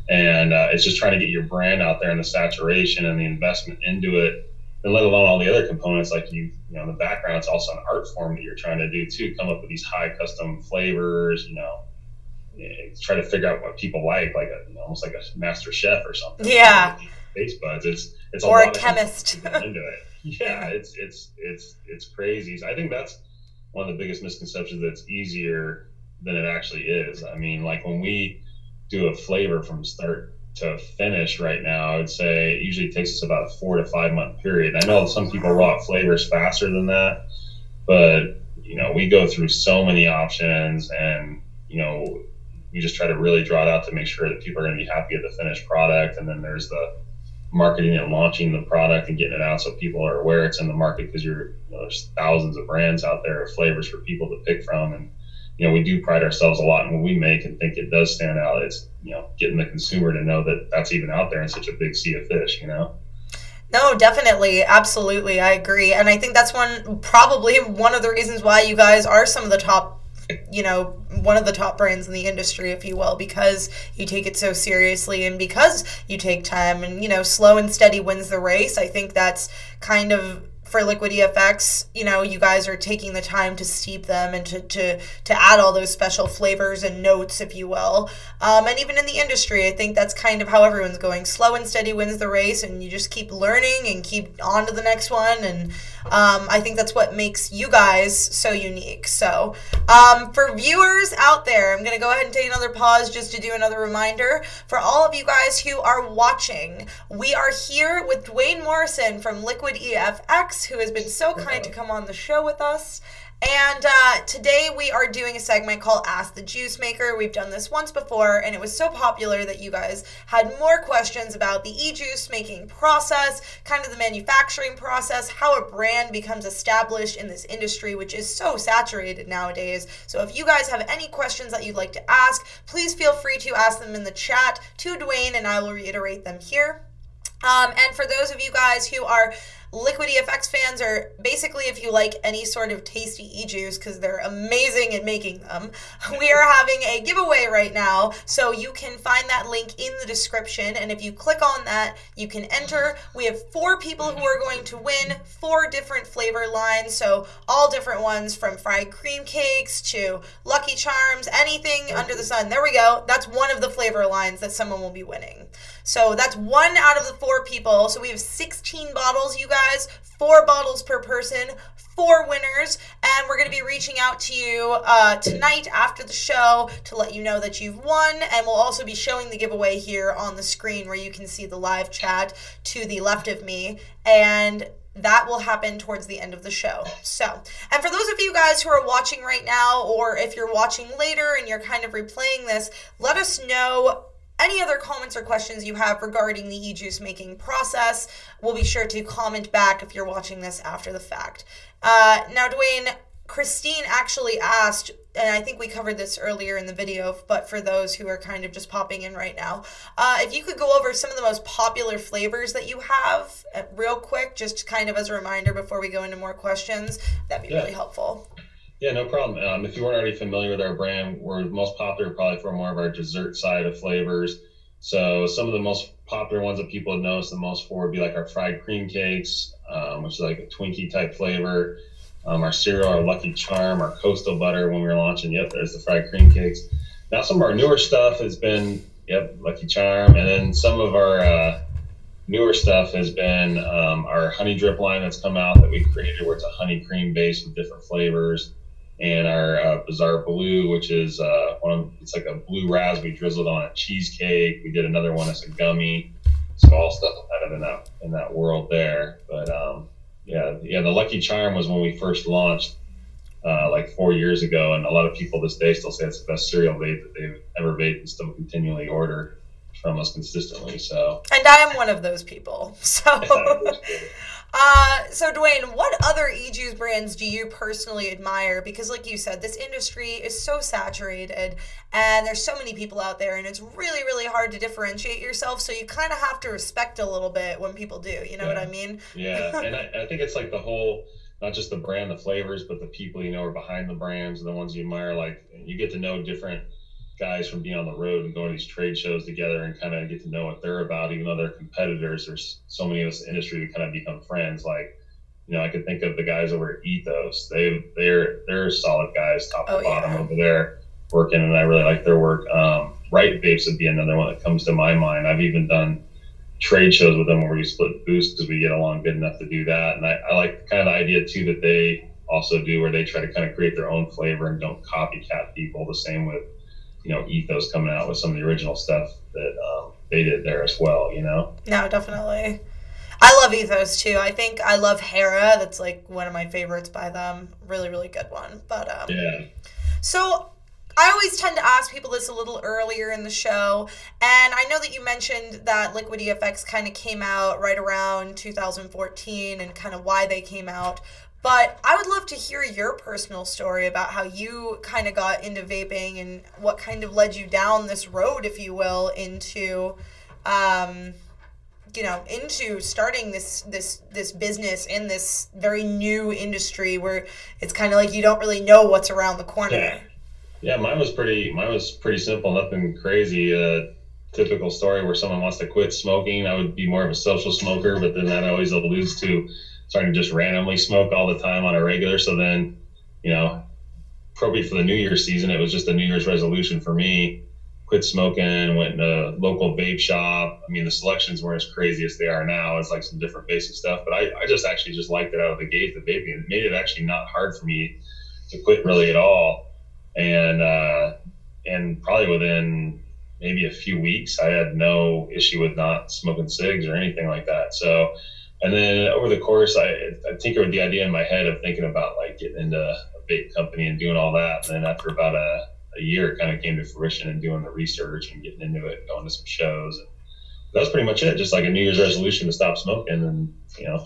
And it's just trying to get your brand out there and the saturation and the investment into it, and let alone all the other components like you know, in the background, it's also an art form that you're trying to do too, come up with these high custom flavors, you know, try to figure out what people like almost like a master chef or something. Yeah. Taste buds. It's a or lot a chemist into it. Yeah, it's crazy. So I think that's one of the biggest misconceptions, that it's easier than it actually is. I mean, like when we do a flavor from start to finish right now, I would say it usually takes us about a 4 to 5 month period. I know some people roll out flavors faster than that, but you know, we go through so many options, and you know, we just try to really draw it out to make sure that people are going to be happy with the finished product. And then there's the marketing and launching the product and getting it out so people are aware it's in the market, because there's thousands of brands out there of flavors for people to pick from. And you know, we do pride ourselves a lot in what we make and think it does stand out. It's, you know, getting the consumer to know that that's even out there in such a big sea of fish, you know? No, definitely. Absolutely. I agree. And I think that's probably one of the reasons why you guys are some of the top, you know, one of the top brands in the industry, if you will, because you take it so seriously and because you take time, and, you know, slow and steady wins the race. I think that's kind of, for Liquid EFX, you know, you guys are taking the time to steep them and to add all those special flavors and notes, if you will. And even in the industry, I think that's kind of how everyone's going. Slow and steady wins the race, and you just keep learning and keep on to the next one. And I think that's what makes you guys so unique. So for viewers out there, I'm going to go ahead and take another pause just to do another reminder. For all of you guys who are watching, we are here with Dwane Morrison from Liquid EFX. EFX, who has been so kind to come on the show with us. And today we are doing a segment called Ask the Juice Maker. We've done this once before, and it was so popular that you guys had more questions about the e-juice making process, kind of the manufacturing process, how a brand becomes established in this industry, which is so saturated nowadays. So if you guys have any questions that you'd like to ask, please feel free to ask them in the chat to Dwane, and I will reiterate them here. And for those of you guys who are Liquid EFX fans, or basically if you like any sort of tasty e-juice, because they're amazing at making them, we are having a giveaway right now, so you can find that link in the description, and if you click on that, you can enter. We have 4 people who are going to win 4 different flavor lines, so all different ones, from fried cream cakes to Lucky Charms, anything under the sun. There we go. That's one of the flavor lines that someone will be winning. So that's 1 out of the 4 people. So we have 16 bottles, you guys, 4 bottles per person, 4 winners, and we're going to be reaching out to you tonight after the show to let you know that you've won, and we'll also be showing the giveaway here on the screen where you can see the live chat to the left of me, and that will happen towards the end of the show. So, and for those of you guys who are watching right now, or if you're watching later and you're kind of replaying this, let us know any other comments or questions you have regarding the e-juice making process. We'll be sure to comment back if you're watching this after the fact. Now, Dwane, Christine actually asked, and I think we covered this earlier in the video, but for those who are kind of just popping in right now, if you could go over some of the most popular flavors that you have real quick, just kind of as a reminder before we go into more questions, that'd be really helpful. Yeah, no problem. If you weren't already familiar with our brand, we're most popular probably for more of our dessert side of flavors. So some of the most popular ones that people have noticed the most for would be like our fried cream cakes, which is like a Twinkie type flavor. Our cereal, our Lucky Charm, our coastal butter when we were launching. Yep, there's the fried cream cakes. Now some of our newer stuff has been, Lucky Charm. And then some of our newer stuff has been our honey drip line that's come out that we created, where it's a honey cream base with different flavors. And our Bizarre Blue, which is it's like a blue raspberry drizzled on a cheesecake. We did another one as a gummy. So all stuff kind of in that world there. But the Lucky Charm was when we first launched like 4 years ago, and a lot of people this day still say it's the best cereal vape that they've ever vaped and still continually order from us consistently. So, and I am one of those people. So. So Dwane, what other e-juice brands do you personally admire? Because like you said, this industry is so saturated and there's so many people out there, and it's really, really hard to differentiate yourself. So you kind of have to respect a little bit when people do, you know what I mean? Yeah, and I think it's like the whole, not just the brand, the flavors, but the people, are behind the brands, the ones you admire. Like, you get to know different guys from being on the road and going to these trade shows together and kind of get to know what they're about, even though they're competitors. There's so many of us in the industry who kind of become friends. Like, I could think of the guys over at Ethos. They're solid guys, top to bottom over there working, and I really like their work. Right Vapes would be another one that comes to my mind. I've even done trade shows with them where we split booths because we get along good enough to do that. And I like kind of the idea too that they also do, where they try to kind of create their own flavor and don't copycat people. The same with Ethos coming out with some of the original stuff that they did there as well, No, definitely. I love Ethos too. I think I love Hera. That's like one of my favorites by them. Really, really good one. But so I always tend to ask people this a little earlier in the show, and I know that you mentioned that Liquid EFX kind of came out right around 2014 and kind of why they came out. But I would love to hear your personal story about how you kind of got into vaping and what kind of led you down this road, if you will, into, into starting this business in this very new industry where it's kind of like you don't really know what's around the corner. Yeah, mine was pretty simple, nothing crazy. Typical story where someone wants to quit smoking. I would be more of a social smoker, but then that always alludes to starting to just randomly smoke all the time on a regular. So then, probably for the New Year's season, it was just a New Year's resolution for me. Quit smoking, went in a local vape shop. I mean, the selections weren't as crazy as they are now. It's like some different basic stuff, but I just actually just liked it out of the gate, the vaping. It made it actually not hard for me to quit really at all. And probably within maybe a few weeks, I had no issue with not smoking cigs or anything like that. So And then over the course, I tinkered with the idea in my head of thinking about like getting into a vape company and doing all that. And then after about a year, it kind of came to fruition and doing the research and getting into it, going to some shows. And that was pretty much it. Just like a New Year's resolution to stop smoking. And, you know,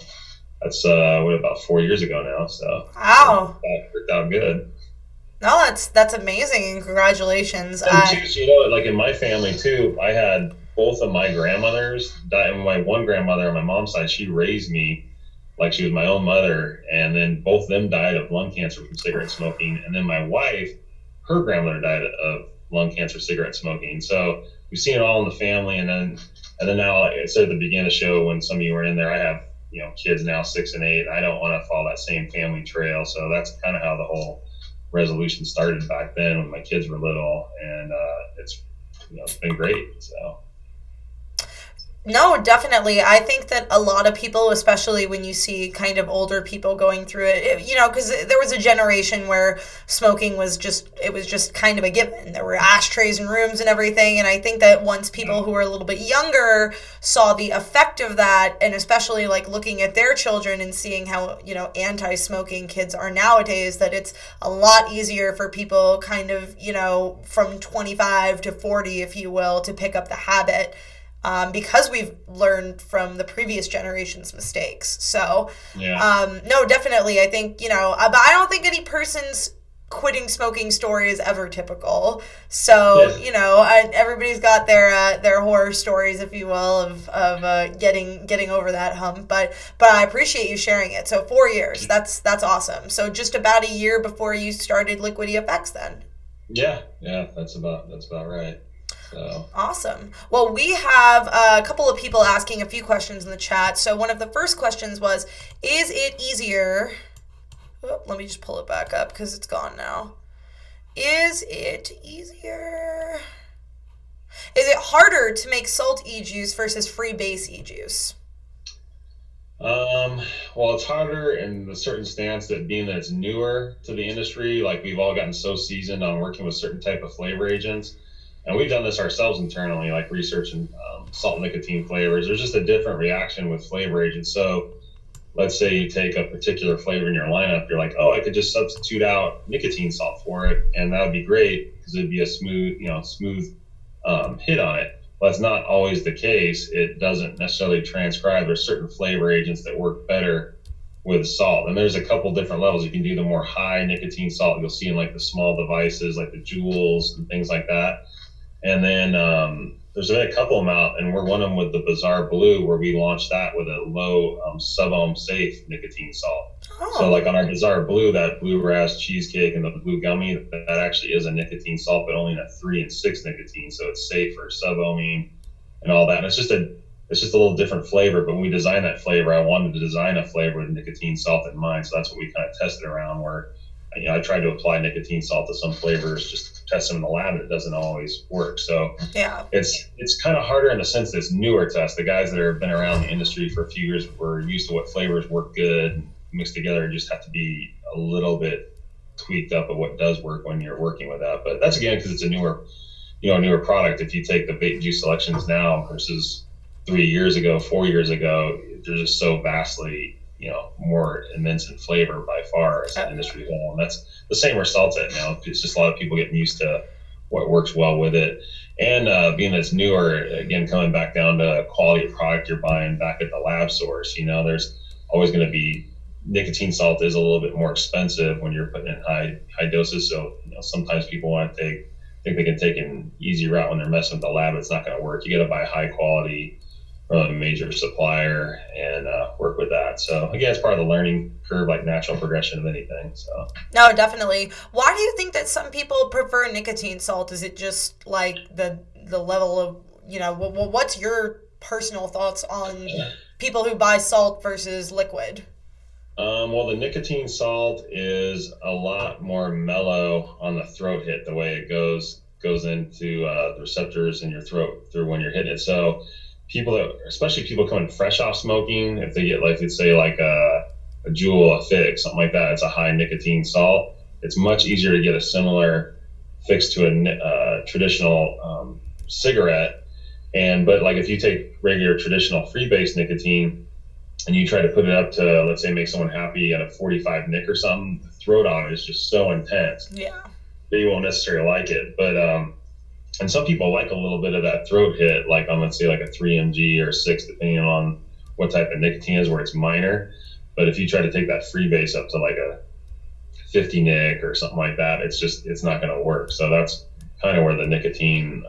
that's about 4 years ago now. So wow, that worked out good. No, that's amazing, and congratulations. And you know, like in my family too, I had both of my grandmothers die. My one grandmother on my mom's side, she raised me like she was my own mother, and then both of them died of lung cancer from cigarette smoking. And then my wife, her grandmother died of lung cancer, cigarette smoking. So we've seen it all in the family. And then now, like I said at the beginning of the show, when some of you were in there, I have, you know, kids now 6 and 8. I don't want to follow that same family trail. So that's kind of how the whole resolution started back then when my kids were little, and it's, you know, it's been great. So no, definitely. I think that a lot of people, especially when you see kind of older people going through it, you know, because there was a generation where smoking was just kind of a given. There were ashtrays in rooms and everything. And I think that once people who were a little bit younger saw the effect of that, and especially like looking at their children and seeing how, you know, anti-smoking kids are nowadays, that it's a lot easier for people kind of, you know, from 25 to 40, if you will, to pick up the habit. Because we've learned from the previous generation's mistakes. So, no, definitely. I think, you know, but I don't think any person's quitting smoking story is ever typical. So, you know, everybody's got their horror stories, if you will, of getting over that hump. But I appreciate you sharing it. So 4 years, that's awesome. So just about a year before you started Liquid EFX then. Yeah, that's about right. So. Awesome. Well, we have a couple of people asking a few questions in the chat. So one of the first questions was, is it easier? Oh, let me just pull it back up because it's gone now. Is it easier? Is it harder to make salt eJuice versus free base eJuice? Well, it's harder in the certain stance that being that it's newer to the industry, like we've all gotten so seasoned on working with certain type of flavor agents. And we've done this ourselves internally, like researching salt and nicotine flavors. There's just a different reaction with flavor agents. So let's say you take a particular flavor in your lineup, you're like, oh, I could just substitute out nicotine salt for it, and that would be great because it'd be a smooth hit on it. Well, that's not always the case. It doesn't necessarily transcribe. There's certain flavor agents that work better with salt. And there's a couple different levels. You can do the more high nicotine salt you'll see in like the small devices, like the Juuls and things like that. And then there's been a couple of them out, and we're one of them with the Bizarre Blue, where we launched that with a low sub-ohm safe nicotine salt. Oh. So like on our Bizarre Blue, that blue ras cheesecake and the blue gummy, that actually is a nicotine salt, but only in a 3 and 6 nicotine. So it's safe for sub-ohming and all that. And it's just a little different flavor. But when we designed that flavor, I wanted to design a flavor with nicotine salt in mind. So that's what we kind of tested around, where, you know, I tried to apply nicotine salt to some flavors, just to test them in the lab, and it doesn't always work. So yeah, it's kind of harder in the sense that it's newer to us. The guys that have been around the industry for a few years were used to what flavors work good and mixed together, and just have to be a little bit tweaked up of what does work when you're working with that. But that's again because it's a newer product. If you take the vape juice selections now versus 3 years ago, 4 years ago, they're just so vastly, you know, more immense in flavor by far as an industry whole. And that's the same where salt's at now. It's just a lot of people getting used to what works well with it. And being that it's newer, again, coming back down to quality of product you're buying back at the lab source, you know, there's always going to be, nicotine salt is a little bit more expensive when you're putting in high doses. So, you know, sometimes people want to think they can take an easy route when they're messing with the lab. It's not going to work. You got to buy high quality from a major supplier and work with that. So again, it's part of the learning curve, like natural progression of anything. So no, definitely. Why do you think that some people prefer nicotine salt? Is it just like the level of, you know, what's your personal thoughts on people who buy salt versus liquid? Well, the nicotine salt is a lot more mellow on the throat hit, the way it goes into the receptors in your throat through when you're hitting it. So especially people coming fresh off smoking, if they get, like, let's say like a Juul, a fix, something like that, it's a high nicotine salt. It's much easier to get a similar fix to a traditional cigarette. But like if you take regular traditional free base nicotine, and you try to put it up to, let's say, make someone happy at a 45 Nick or something, the throat on it is just so intense. Yeah. That you won't necessarily like it. But and some people like a little bit of that throat hit, like on, let's say, like a 3 mg or 6, depending on what type of nicotine is, where it's minor. But if you try to take that freebase up to like a 50 Nick or something like that, it's not going to work. So that's kind of where the nicotine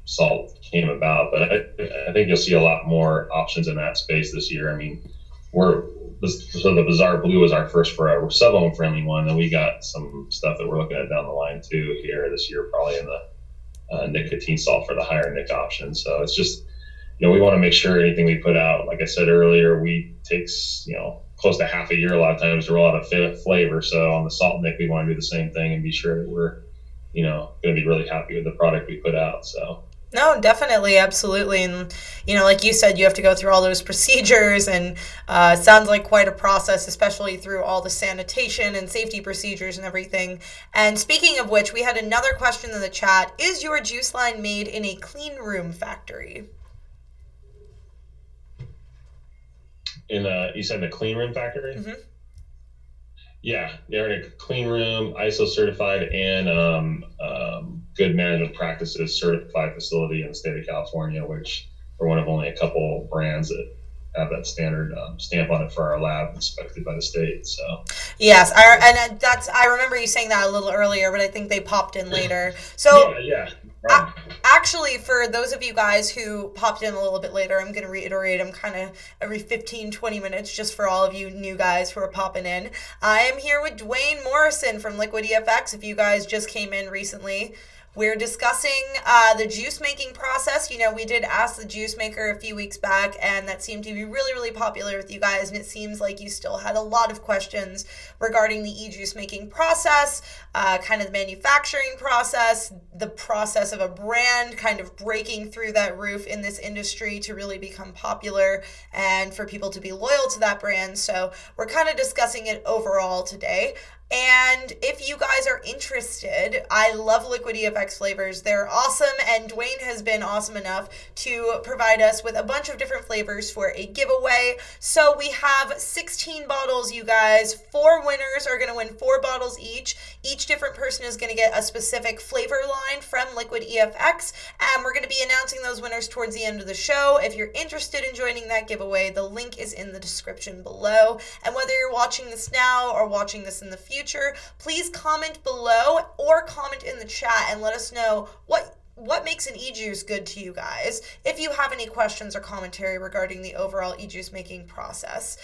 salt came about. But I think you'll see a lot more options in that space this year. I mean, so the Bizarre Blue is our first for a sub-ohm friendly one, and we got some stuff that we're looking at down the line too here this year, probably in the nicotine salt for the higher Nick option. So it's just, we want to make sure anything we put out, like I said earlier, takes close to half a year a lot of times to roll out a flavor. So on the salt Nick, we want to do the same thing and be sure that we're going to be really happy with the product we put out. So. No, definitely, absolutely. And, like you said, you have to go through all those procedures, and it sounds like quite a process, especially through all the sanitation and safety procedures and everything. And speaking of which, we had another question in the chat. Is your juice line made in a clean room factory? You said the clean room factory? Mm-hmm. Yeah, they're in a clean room, ISO certified, and good management practices certified facility in the state of California, which we're one of only a couple brands that have that standard stamp on it for our lab, inspected by the state. So yes, I remember you saying that a little earlier, but I think they popped in later. So yeah. Actually, for those of you guys who popped in a little bit later, I'm going to reiterate, I'm kind of every 15-20 minutes just for all of you new guys who are popping in. I am here with Dwane Morrison from Liquid EFX. If you guys just came in recently, we're discussing the juice making process. We did Ask the Juice Maker a few weeks back, and that seemed to be really, really popular with you guys. And it seems like you still had a lot of questions regarding the e-juice making process, kind of the manufacturing process, the process of a brand kind of breaking through that roof in this industry to really become popular and for people to be loyal to that brand. So we're kind of discussing it overall today. And if you guys are interested, I love Liquid EFX flavors. They're awesome, and Dwane has been awesome enough to provide us with a bunch of different flavors for a giveaway. So we have 16 bottles, you guys. 4 winners are going to win 4 bottles each. Each different person is going to get a specific flavor line from Liquid EFX, and we're going to be announcing those winners towards the end of the show. If you're interested in joining that giveaway, the link is in the description below. And whether you're watching this now or watching this in the future, please comment below or comment in the chat and let us know what makes an e-juice good to you guys, if you have any questions or commentary regarding the overall e-juice making process.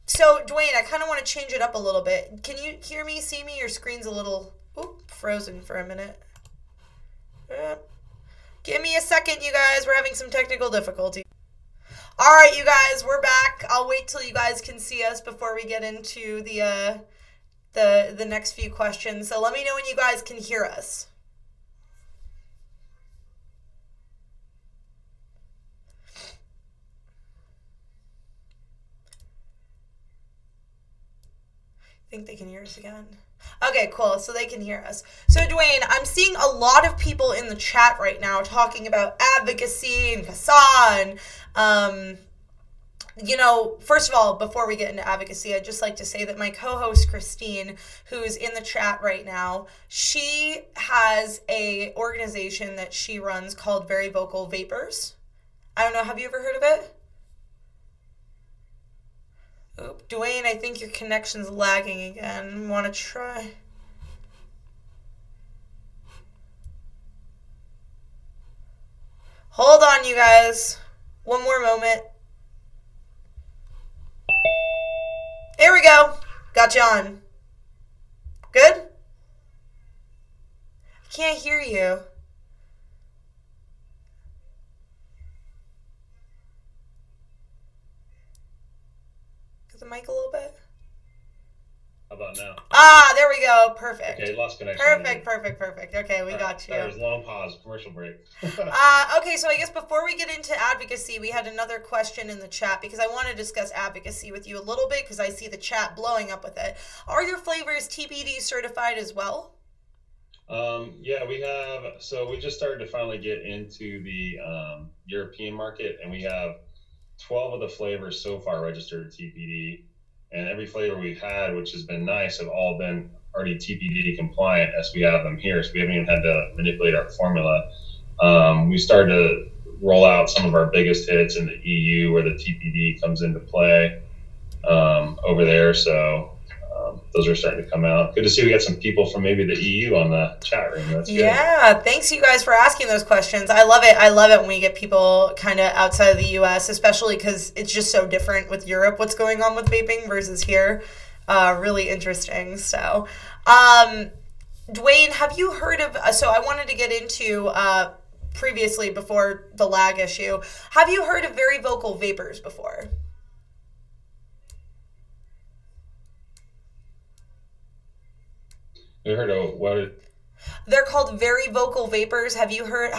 So Dwane, I kind of want to change it up a little bit. Can you hear me, see me? Your screen's a little frozen for a minute. Give me a second, you guys. We're having some technical difficulty. All right, you guys, we're back. I'll wait till you guys can see us before we get into the next few questions. So let me know when you guys can hear us. I think they can hear us again. Okay, cool. So they can hear us. So Dwane, I'm seeing a lot of people in the chat right now talking about advocacy and CASA and first of all, before we get into advocacy, I'd just like to say that my co-host Christine, who's in the chat right now, she has a organization that she runs called Very Vocal Vapors. I don't know, have you ever heard of it? Oop, Dwane, I think your connection's lagging again. Want to try? Hold on, you guys. One more moment. Here we go. Got you on. Good? I can't hear you. Get the mic a little bit. How about now? Ah, there we go. Perfect. Okay, lost connection. Perfect. Okay, we got you. There was a long pause, commercial break. Okay, so I guess before we get into advocacy, we had another question in the chat because I want to discuss advocacy with you a little bit because I see the chat blowing up with it. Are your flavors TPD certified as well? Yeah, we have. So we just started to finally get into the European market, and we have 12 of the flavors so far registered TPD, and every flavor we've had, which has been nice, have all been already TPD compliant as we have them here. So we haven't even had to manipulate our formula. We started to roll out some of our biggest hits in the EU where the TPD comes into play over there. So those are starting to come out. Good to see we got some people from maybe the EU on the chat room. That's good. Yeah, thanks you guys for asking those questions. I love it. I love it when we get people kind of outside of the US, especially because it's just so different with Europe, what's going on with vaping versus here. Really interesting. So, Dwane, have you heard of, so I wanted to get into previously before the lag issue, have you heard of very vocal vapors before? I heard of what? They're called Very Vocal Vapors. Have you heard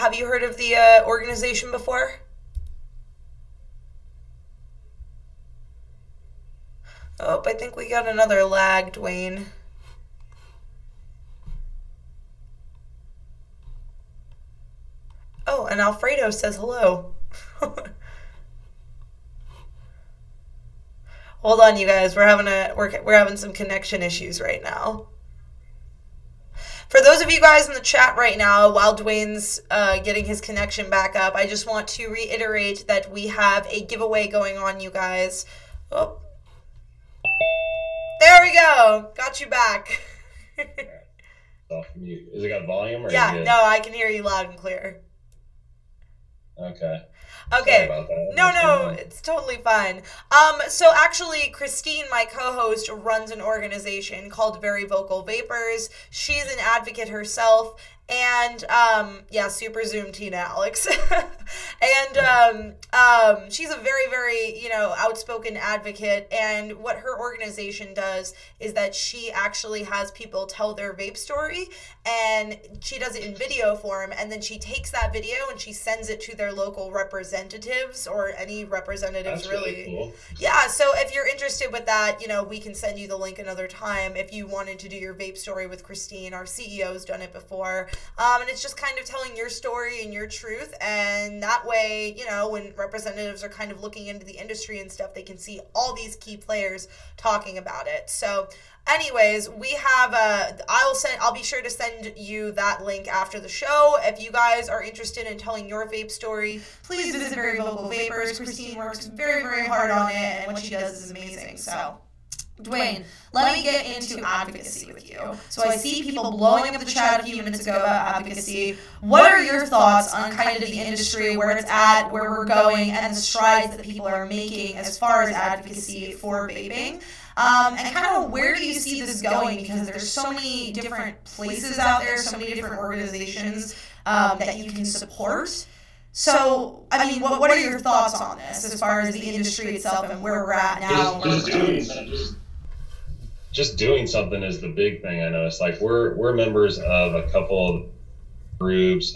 of the organization before? Oh, I think we got another lag, Dwane. Oh, and Alfredo says hello. Hold on, you guys. We're having some connection issues right now. For those of you guys in the chat right now, while Dwane's getting his connection back up, I just want to reiterate that we have a giveaway going on, you guys. Oh. There we go. Got you back. Off mute. Is it got volume? Or yeah, no, I can hear you loud and clear. Okay. Okay. Sorry about that. No, it's totally fine. So actually, Christine, my co-host, runs an organization called Very Vocal Vapors. She's an advocate herself. And, yeah, super Zoom Tina Alex. And she's a very, very, outspoken advocate. And what her organization does is that she actually has people tell their vape story. And she does it in video form. And then she takes that video and she sends it to their local representatives or any representatives. That's really cool. Yeah, so if you're interested with that, we can send you the link another time. If you wanted to do your vape story with Christine, our CEO's done it before. And it's just kind of telling your story and your truth. And that way, when representatives are kind of looking into the industry and stuff, they can see all these key players talking about it. So anyways, we have I'll be sure to send you that link after the show. If you guys are interested in telling your vape story, please visit Very Vocal Vapors. Christine works very, very hard on it, and what she does is amazing. So Dwane, let me get into advocacy with you. So I see people blowing up the chat a few minutes ago about advocacy. What are your thoughts on kind of the industry, where it's at, where we're going, and the strides that people are making as far as advocacy for vaping? And kind of where do you see this going? Because there's so many different places out there, so many different organizations that you can support. So, I mean, what are your thoughts on this as far as the industry itself and where we're at now? Just doing something is the big thing. I know it's like we're members of a couple of groups.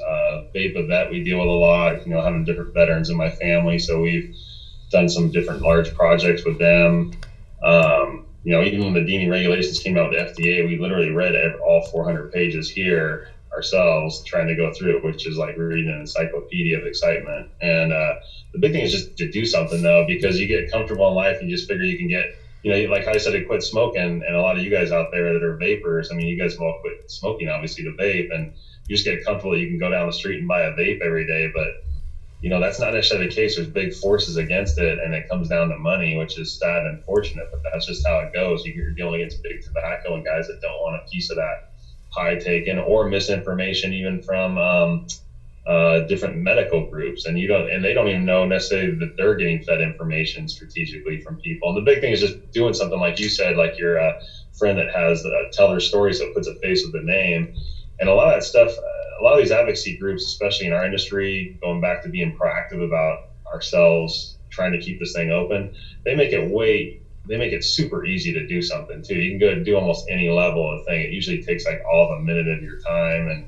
Vape Vet, we deal with a lot. Having different veterans in my family, so we've done some different large projects with them. Even when the Dwane regulations came out with the FDA, we literally read all 400 pages here ourselves, trying to go through it, which is like reading an encyclopedia of excitement. And the big thing is just to do something, though, because you get comfortable in life and you just figure you can get, like I said, to quit smoking. And a lot of you guys out there that are vapors, I mean, you guys have all quit smoking, obviously, to vape, and you just get comfortable that you can go down the street and buy a vape every day. But that's not necessarily the case. There's big forces against it, and it comes down to money, which is sad and unfortunate, but that's just how it goes. You're dealing against big tobacco and guys that don't want a piece of that pie taken, or misinformation even from different medical groups, and they don't even know necessarily that they're getting fed information strategically from people. And the big thing is just doing something like you said, like your friend that has tell their story, so it puts a face with a name. And a lot of that stuff, a lot of these advocacy groups, especially in our industry, going back to being proactive about ourselves, trying to keep this thing open, they make it super easy to do something too. You can go and do almost any level of thing. It usually takes like all of a minute of your time, and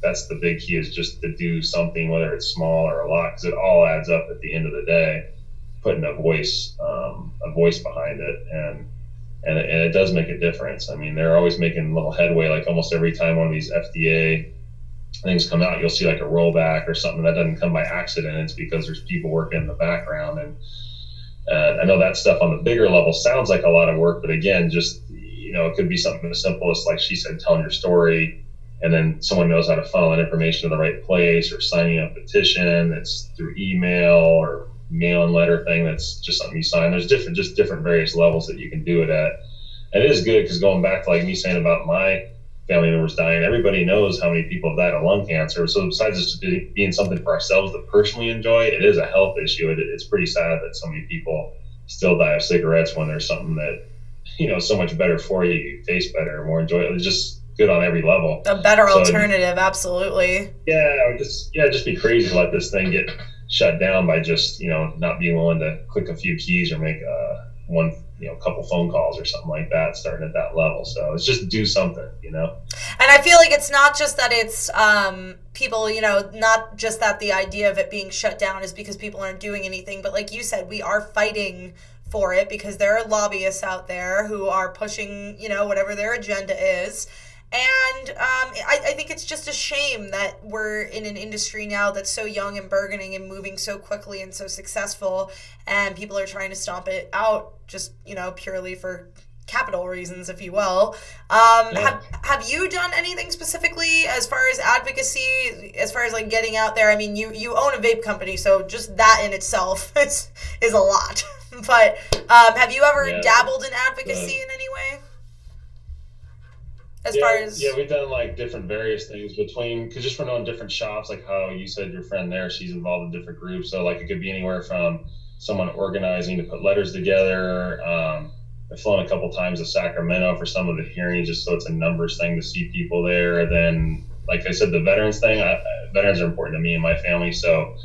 that's the big key, is just to do something, whether it's small or a lot, because it all adds up at the end of the day. Putting a voice behind it, and it does make a difference. I mean, they're always making a little headway. Like almost every time one of these FDA things come out, you'll see like a rollback or something that doesn't come by accident. It's because there's people working in the background. And I know that stuff on the bigger level sounds like a lot of work, but again, just, it could be something as simple as, like she said, telling your story, and then someone knows how to funnel that information to the right place, or signing a petition that's through email, or mail and letter thing that's just something you sign. There's different various levels that you can do it at. And it is good, because going back to like me saying about my family members dying, everybody knows how many people have died of lung cancer. So besides just being something for ourselves to personally enjoy, it is a health issue. It's pretty sad that so many people still die of cigarettes when there's something that, so much better for you. You taste better, more enjoyable. It's just good on every level. A better alternative, absolutely. Yeah, just be crazy to let this thing get shut down by just, not being willing to click a few keys or make one, couple phone calls or something like that, starting at that level. So it's just do something, And I feel like it's not just that it's people, not just that the idea of it being shut down is because people aren't doing anything, but like you said, we are fighting for it because there are lobbyists out there who are pushing, whatever their agenda is. And I think it's just a shame that we're in an industry now that's so young and burgeoning and moving so quickly and so successful, and people are trying to stomp it out just, purely for capital reasons, if you will. Have you done anything specifically as far as advocacy, as far as like getting out there? I mean, you own a vape company, so just that in itself is a lot. But have you ever dabbled in advocacy in any way? We've done like different various things because just from knowing different shops, like how you said your friend there, she's involved in different groups. So like it could be anywhere from someone organizing to put letters together. I've flown a couple times to Sacramento for some of the hearings, just so it's a numbers thing to see people there. Then, like I said, the veterans thing, veterans are important to me and my family. So,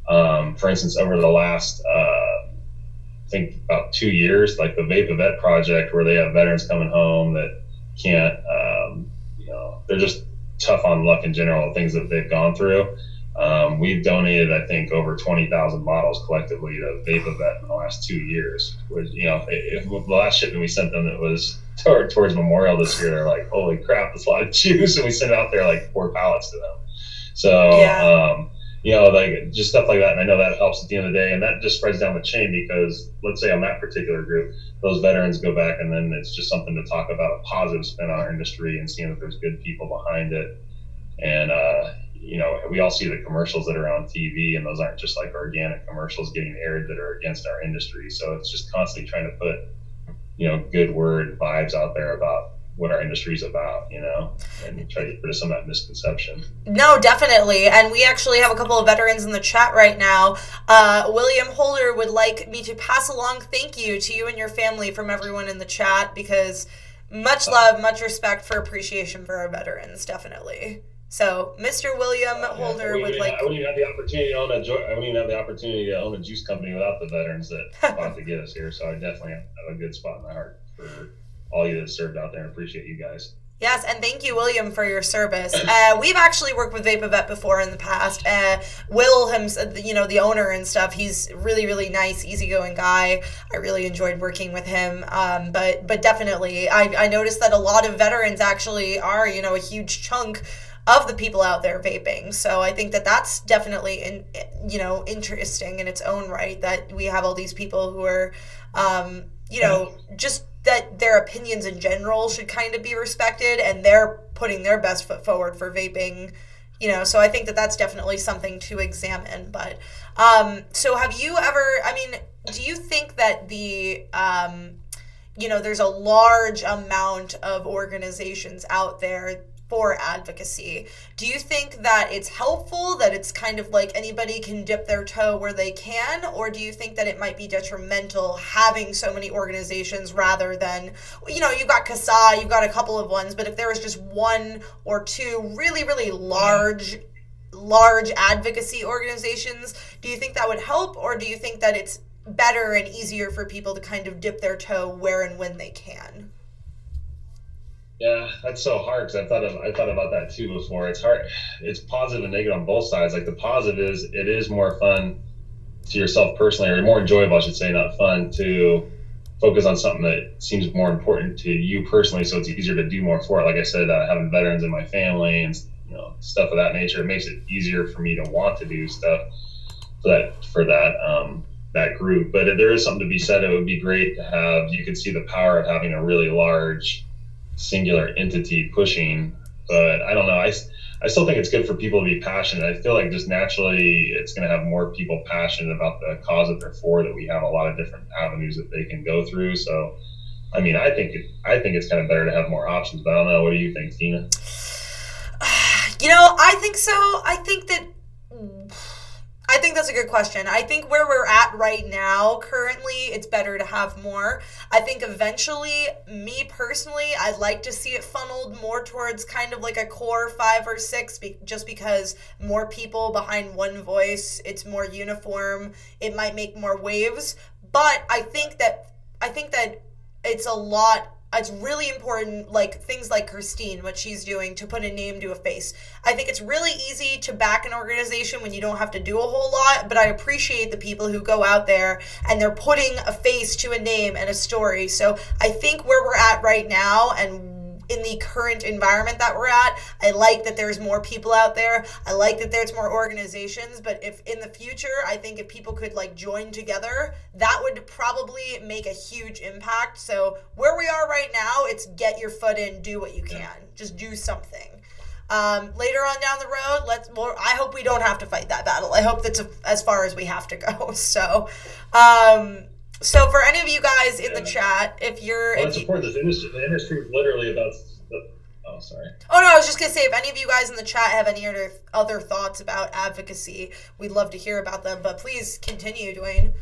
for instance, over the last, I think about 2 years, like the Vape Vet project, where they have veterans coming home that can't, they're just tough on luck in general, things that they've gone through. We've donated, I think, over 20,000 bottles collectively to Vape Vet in the last 2 years. Which, the last shipment we sent them, that was towards Memorial this year, they're like, holy crap, that's a lot of juice. And we sent out there like 4 pallets to them. So, like just stuff like that. And I know that helps at the end of the day, and that just spreads down the chain, because let's say on that particular group, those veterans go back, and then it's just something to talk about, a positive spin on our industry, and seeing that there's good people behind it. And, we all see the commercials that are on TV, and those aren't just like organic commercials getting aired that are against our industry. So it's just constantly trying to put, good word vibes out there about what our industry is about, and try to get rid of some of that misconception. No, definitely. And we actually have a couple of veterans in the chat right now. William Holder would like me to pass along thank you to you and your family from everyone in the chat, because much love, much respect for appreciation for our veterans, definitely. So, Mr. William Holder would like. I wouldn't even have the opportunity to own a juice company without the veterans that fought to get us here. So I definitely have a good spot in my heart for all you that served out there, and appreciate you guys. Yes, and thank you, William, for your service. We've actually worked with Vape Vet before in the past. Will, the owner and stuff, he's really, really nice, easygoing guy. I really enjoyed working with him. But definitely, I noticed that a lot of veterans actually are, a huge chunk of the people out there vaping. So I think that that's definitely, interesting in its own right, that we have all these people who are, just that their opinions in general should kind of be respected, and they're putting their best foot forward for vaping, so I think that that's definitely something to examine. But, so have you ever, do you think that there's a large amount of organizations out there for advocacy? Do you think that it's helpful, that it's kind of like anybody can dip their toe where they can, or do you think that it might be detrimental having so many organizations rather than, you've got CASA, you've got a couple of ones, but if there was just one or two really, really large advocacy organizations, do you think that would help, or do you think that it's better and easier for people to kind of dip their toe where and when they can? Yeah, that's so hard, because I thought about that too before. It's hard. It's positive and negative on both sides. Like the positive is it is more fun to yourself personally, or more enjoyable, I should say, not fun, to focus on something that seems more important to you personally. So it's easier to do more for it. Like I said, having veterans in my family and stuff of that nature. It makes it easier for me to want to do stuff for that group. But there is something to be said. It would be great to have. You could see the power of having a really large singular entity pushing. But I don't know. I still think it's good for people to be passionate. I feel like just naturally it's going to have more people passionate about the cause that they're for, that we have a lot of different avenues that they can go through. So, I mean, I think it's kind of better to have more options, but I don't know. What do you think, Tina? I think so. I think that's a good question. I think where we're at right now, currently, it's better to have more. I think eventually, me personally, I'd like to see it funneled more towards kind of like a core 5 or 6, just because more people behind one voice, it's more uniform, it might make more waves. But I think that it's really important, like things like Christine, what she's doing to put a name to a face. I think it's really easy to back an organization when you don't have to do a whole lot, but I appreciate the people who go out there and they're putting a face to a name and a story. So I think where we're at right now, and in the current environment that we're at, I like that there's more people out there. I like that there's more organizations, but if in the future, I think if people could like join together, that would probably make a huge impact. So where we are right now, it's get your foot in, do what you can, just do something. Later on down the road, I hope we don't have to fight that battle. I hope that's as far as we have to go. So for any of you guys in the chat, if you're... Well, it's important. The industry is literally about... Oh, sorry. Oh, no, I was just going to say, if any of you guys in the chat have any other thoughts about advocacy, we'd love to hear about them. But please continue, Dwane.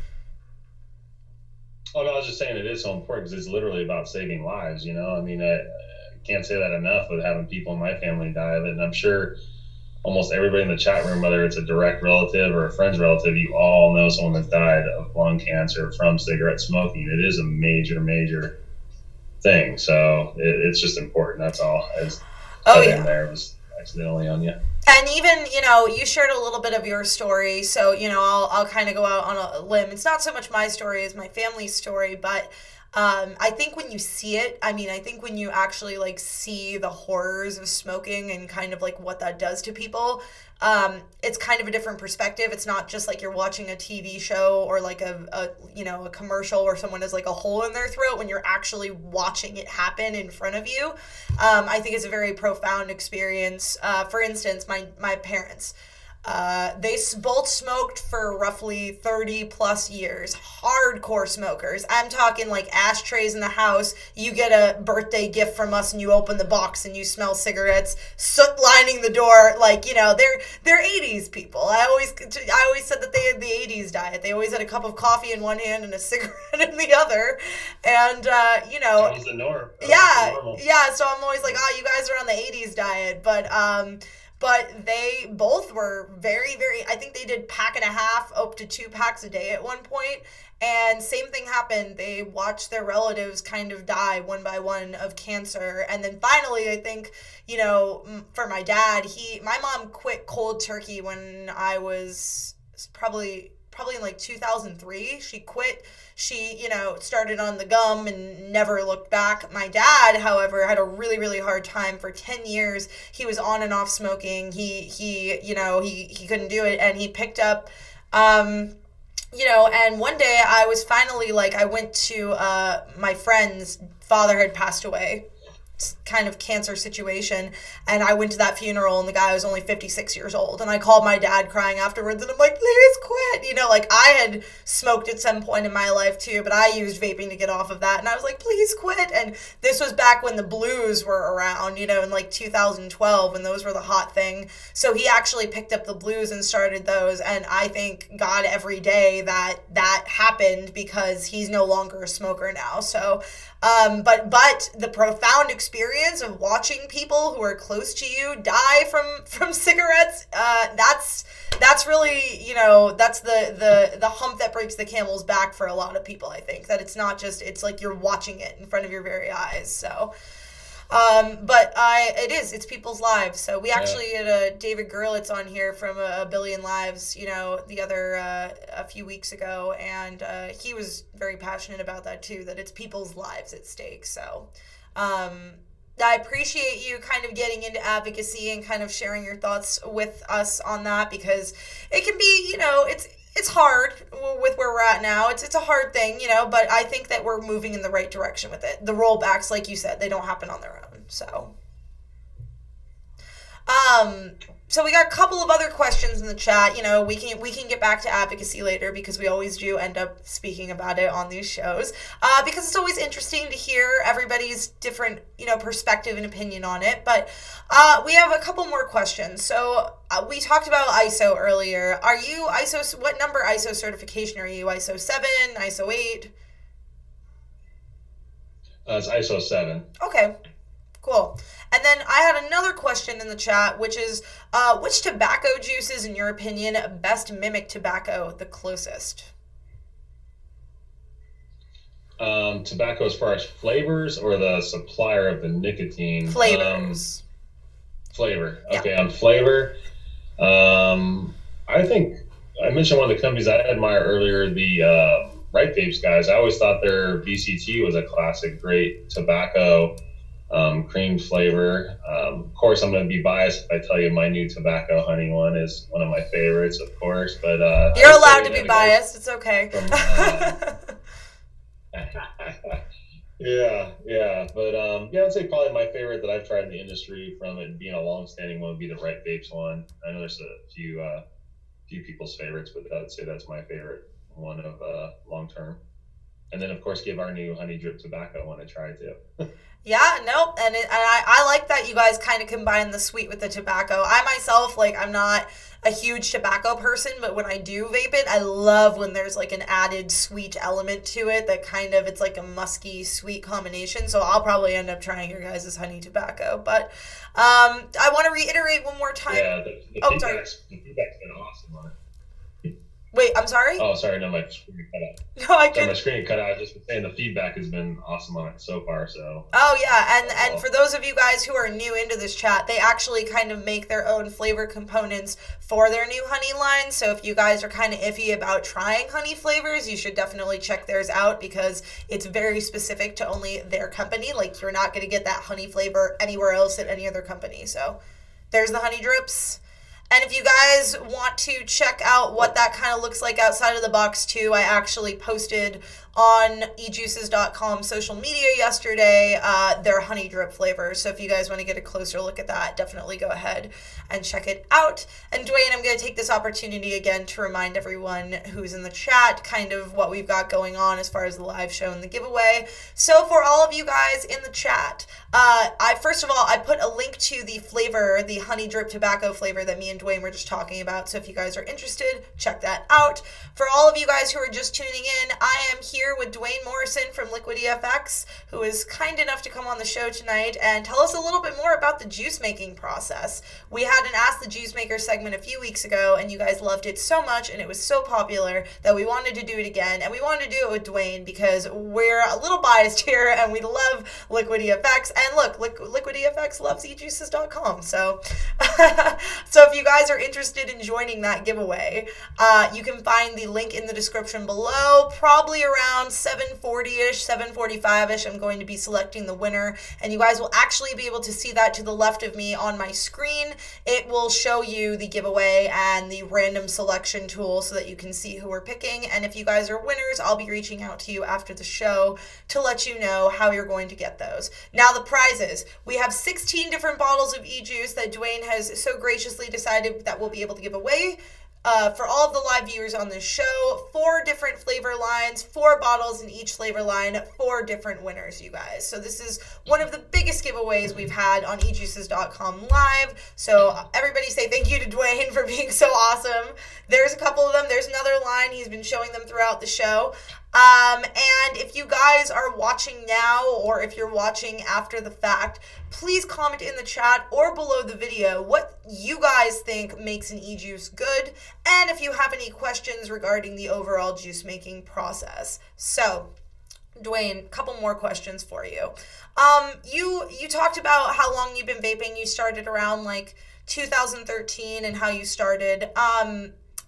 Oh, no, I was just saying it is so important because it's literally about saving lives, I mean, I can't say that enough with having people in my family die of it. And I'm sure almost everybody in the chat room, whether it's a direct relative or a friend's relative, you all know someone that's died of lung cancer from cigarette smoking. It is a major, major thing. So it's just important. That's all. In there, it was accidentally on you. And even, you shared a little bit of your story. So, I'll kind of go out on a limb. It's not so much my story as my family's story, but I think when you see it, I think when you actually like see the horrors of smoking and kind of like what that does to people, it's kind of a different perspective. It's not just like you're watching a TV show or like a commercial where someone has like a hole in their throat. When you're actually watching it happen in front of you, I think it's a very profound experience. For instance, my parents. They both smoked for roughly 30 plus years. Hardcore smokers. I'm talking like ashtrays in the house. You get a birthday gift from us and you open the box and you smell cigarettes, soot lining the door. Like, they're 80s people. I always said that they had the 80s diet. They always had a cup of coffee in one hand and a cigarette in the other. And, That was the norm. Yeah. So I'm always like, you guys are on the 80s diet. But they both were very, very, I think they did 1.5 up to 2 packs a day at one point. And same thing happened. They watched their relatives kind of die one by one of cancer. And then finally, I think, for my dad, my mom quit cold turkey when I was probably in like 2003. She quit. She, started on the gum and never looked back. My dad, however, had a really, really hard time for 10 years. He was on and off smoking. He couldn't do it. And he picked up, and one day I was finally like, I went to my friend's father had passed away. Kind of cancer situation, and I went to that funeral and the guy was only 56 years old, and I called my dad crying afterwards and I'm like, please quit. Like I had smoked at some point in my life too, but I used vaping to get off of that, and I was like, please quit. And this was back when the blues were around, in like 2012, when those were the hot thing. So he actually picked up the blues and started those, and I thank God every day that happened, because he's no longer a smoker now. So but the profound experience of watching people who are close to you die from cigarettes, that's really, that's the hump that breaks the camel's back for a lot of people. I think that it's like you're watching it in front of your very eyes. So, it's people's lives. So we actually had David Gerlitz on here from A Billion Lives, the other, a few weeks ago. And, he was very passionate about that too, that it's people's lives at stake. So, I appreciate you kind of getting into advocacy and kind of sharing your thoughts with us on that, because it can be, you know, it's hard with where we're at now. It's a hard thing, you know, but I think that we're moving in the right direction with it. The rollbacks, like you said, they don't happen on their own. So we got a couple of other questions in the chat. You know, we can get back to advocacy later, because we always do end up speaking about it on these shows, because it's always interesting to hear everybody's different, you know, perspective and opinion on it. But we have a couple more questions. So we talked about ISO earlier. Are you ISO? What number ISO certification are you? ISO 7, ISO 8? It's ISO 7. Okay. Cool. And then I had another question in the chat, which is, which tobacco juices, in your opinion, best mimic tobacco the closest? Tobacco as far as flavors, or the supplier of the nicotine? Flavors. Flavor. Yeah. Okay, on flavor, I think I mentioned one of the companies I admire earlier, the Ripe Vapes guys. I always thought their BCT was a classic, great tobacco cream flavor. Of course, I'm going to be biased if I tell you my new tobacco honey one is one of my favorites, of course. But you're allowed to be biased. It's okay. From, yeah. But yeah, I'd say probably my favorite that I've tried in the industry, from it being a long-standing one, would be the Ripe Vapes one. I know there's a few people's favorites, but I'd say that's my favorite one of long-term. And then, of course, give our new honey drip tobacco one a try too. Yeah, no, and I like that you guys kind of combine the sweet with the tobacco. I myself, like, I'm not a huge tobacco person, but when I do vape it, I love when there's like an added sweet element to it that kind of, it's like a musky sweet combination. So I'll probably end up trying your guys' honey tobacco. But I want to reiterate one more time. Yeah, the feedback's been awesome on it. Wait, I'm sorry? Oh, sorry, no, my screen cut out. No, I couldn't. My screen cut out. I was just saying the feedback has been awesome on it so far. So. Oh yeah, and for those of you guys who are new into this chat, they actually kind of make their own flavor components for their new honey line. So if you guys are kind of iffy about trying honey flavors, you should definitely check theirs out, because it's very specific to only their company. Like, you're not going to get that honey flavor anywhere else at any other company. So there's the honey drips. And if you guys want to check out what that kind of looks like outside of the box too, I actually posted on eJuices.com social media yesterday their honey drip flavor. So if you guys want to get a closer look at that, definitely go ahead and check it out. And Dwane, I'm going to take this opportunity again to remind everyone who's in the chat kind of what we've got going on as far as the live show and the giveaway. So for all of you guys in the chat, first of all, I put a link to the flavor, the honey drip tobacco flavor that me and Dwane were just talking about. So if you guys are interested, check that out. For all of you guys who are just tuning in, I am here with Dwane Morrison from Liquid EFX, who is kind enough to come on the show tonight and tell us a little bit more about the juice making process. We had an Ask the Juice Maker segment a few weeks ago, and you guys loved it so much, and it was so popular that we wanted to do it again, and we wanted to do it with Dwane because we're a little biased here, and we love Liquid EFX, and look, Liquid EFX loves eJuices.com, so if you guys are interested in joining that giveaway, you can find the link in the description below. Probably around 7:40-ish, 7:45-ish, I'm going to be selecting the winner, and you guys will actually be able to see that to the left of me on my screen. It will show you the giveaway and the random selection tool so that you can see who we're picking, and if you guys are winners, I'll be reaching out to you after the show to let you know how you're going to get those. Now, the prizes. We have 16 different bottles of eJuice that Dwane has so graciously decided that we'll be able to give away for all of the live viewers on this show. 4 different flavor lines, 4 bottles in each flavor line, 4 different winners, you guys. So this is one of the biggest giveaways we've had on eJuices.com live. So everybody say thank you to Dwane for being so awesome. There's a couple of them. There's another line. He's been showing them throughout the show. And if you guys are watching now, or if you're watching after the fact, please comment in the chat or below the video what you guys think makes an eJuice good, and if you have any questions regarding the overall juice making process. So, Dwane, a couple more questions for you. You talked about how long you've been vaping. You started around like 2013 and how you started.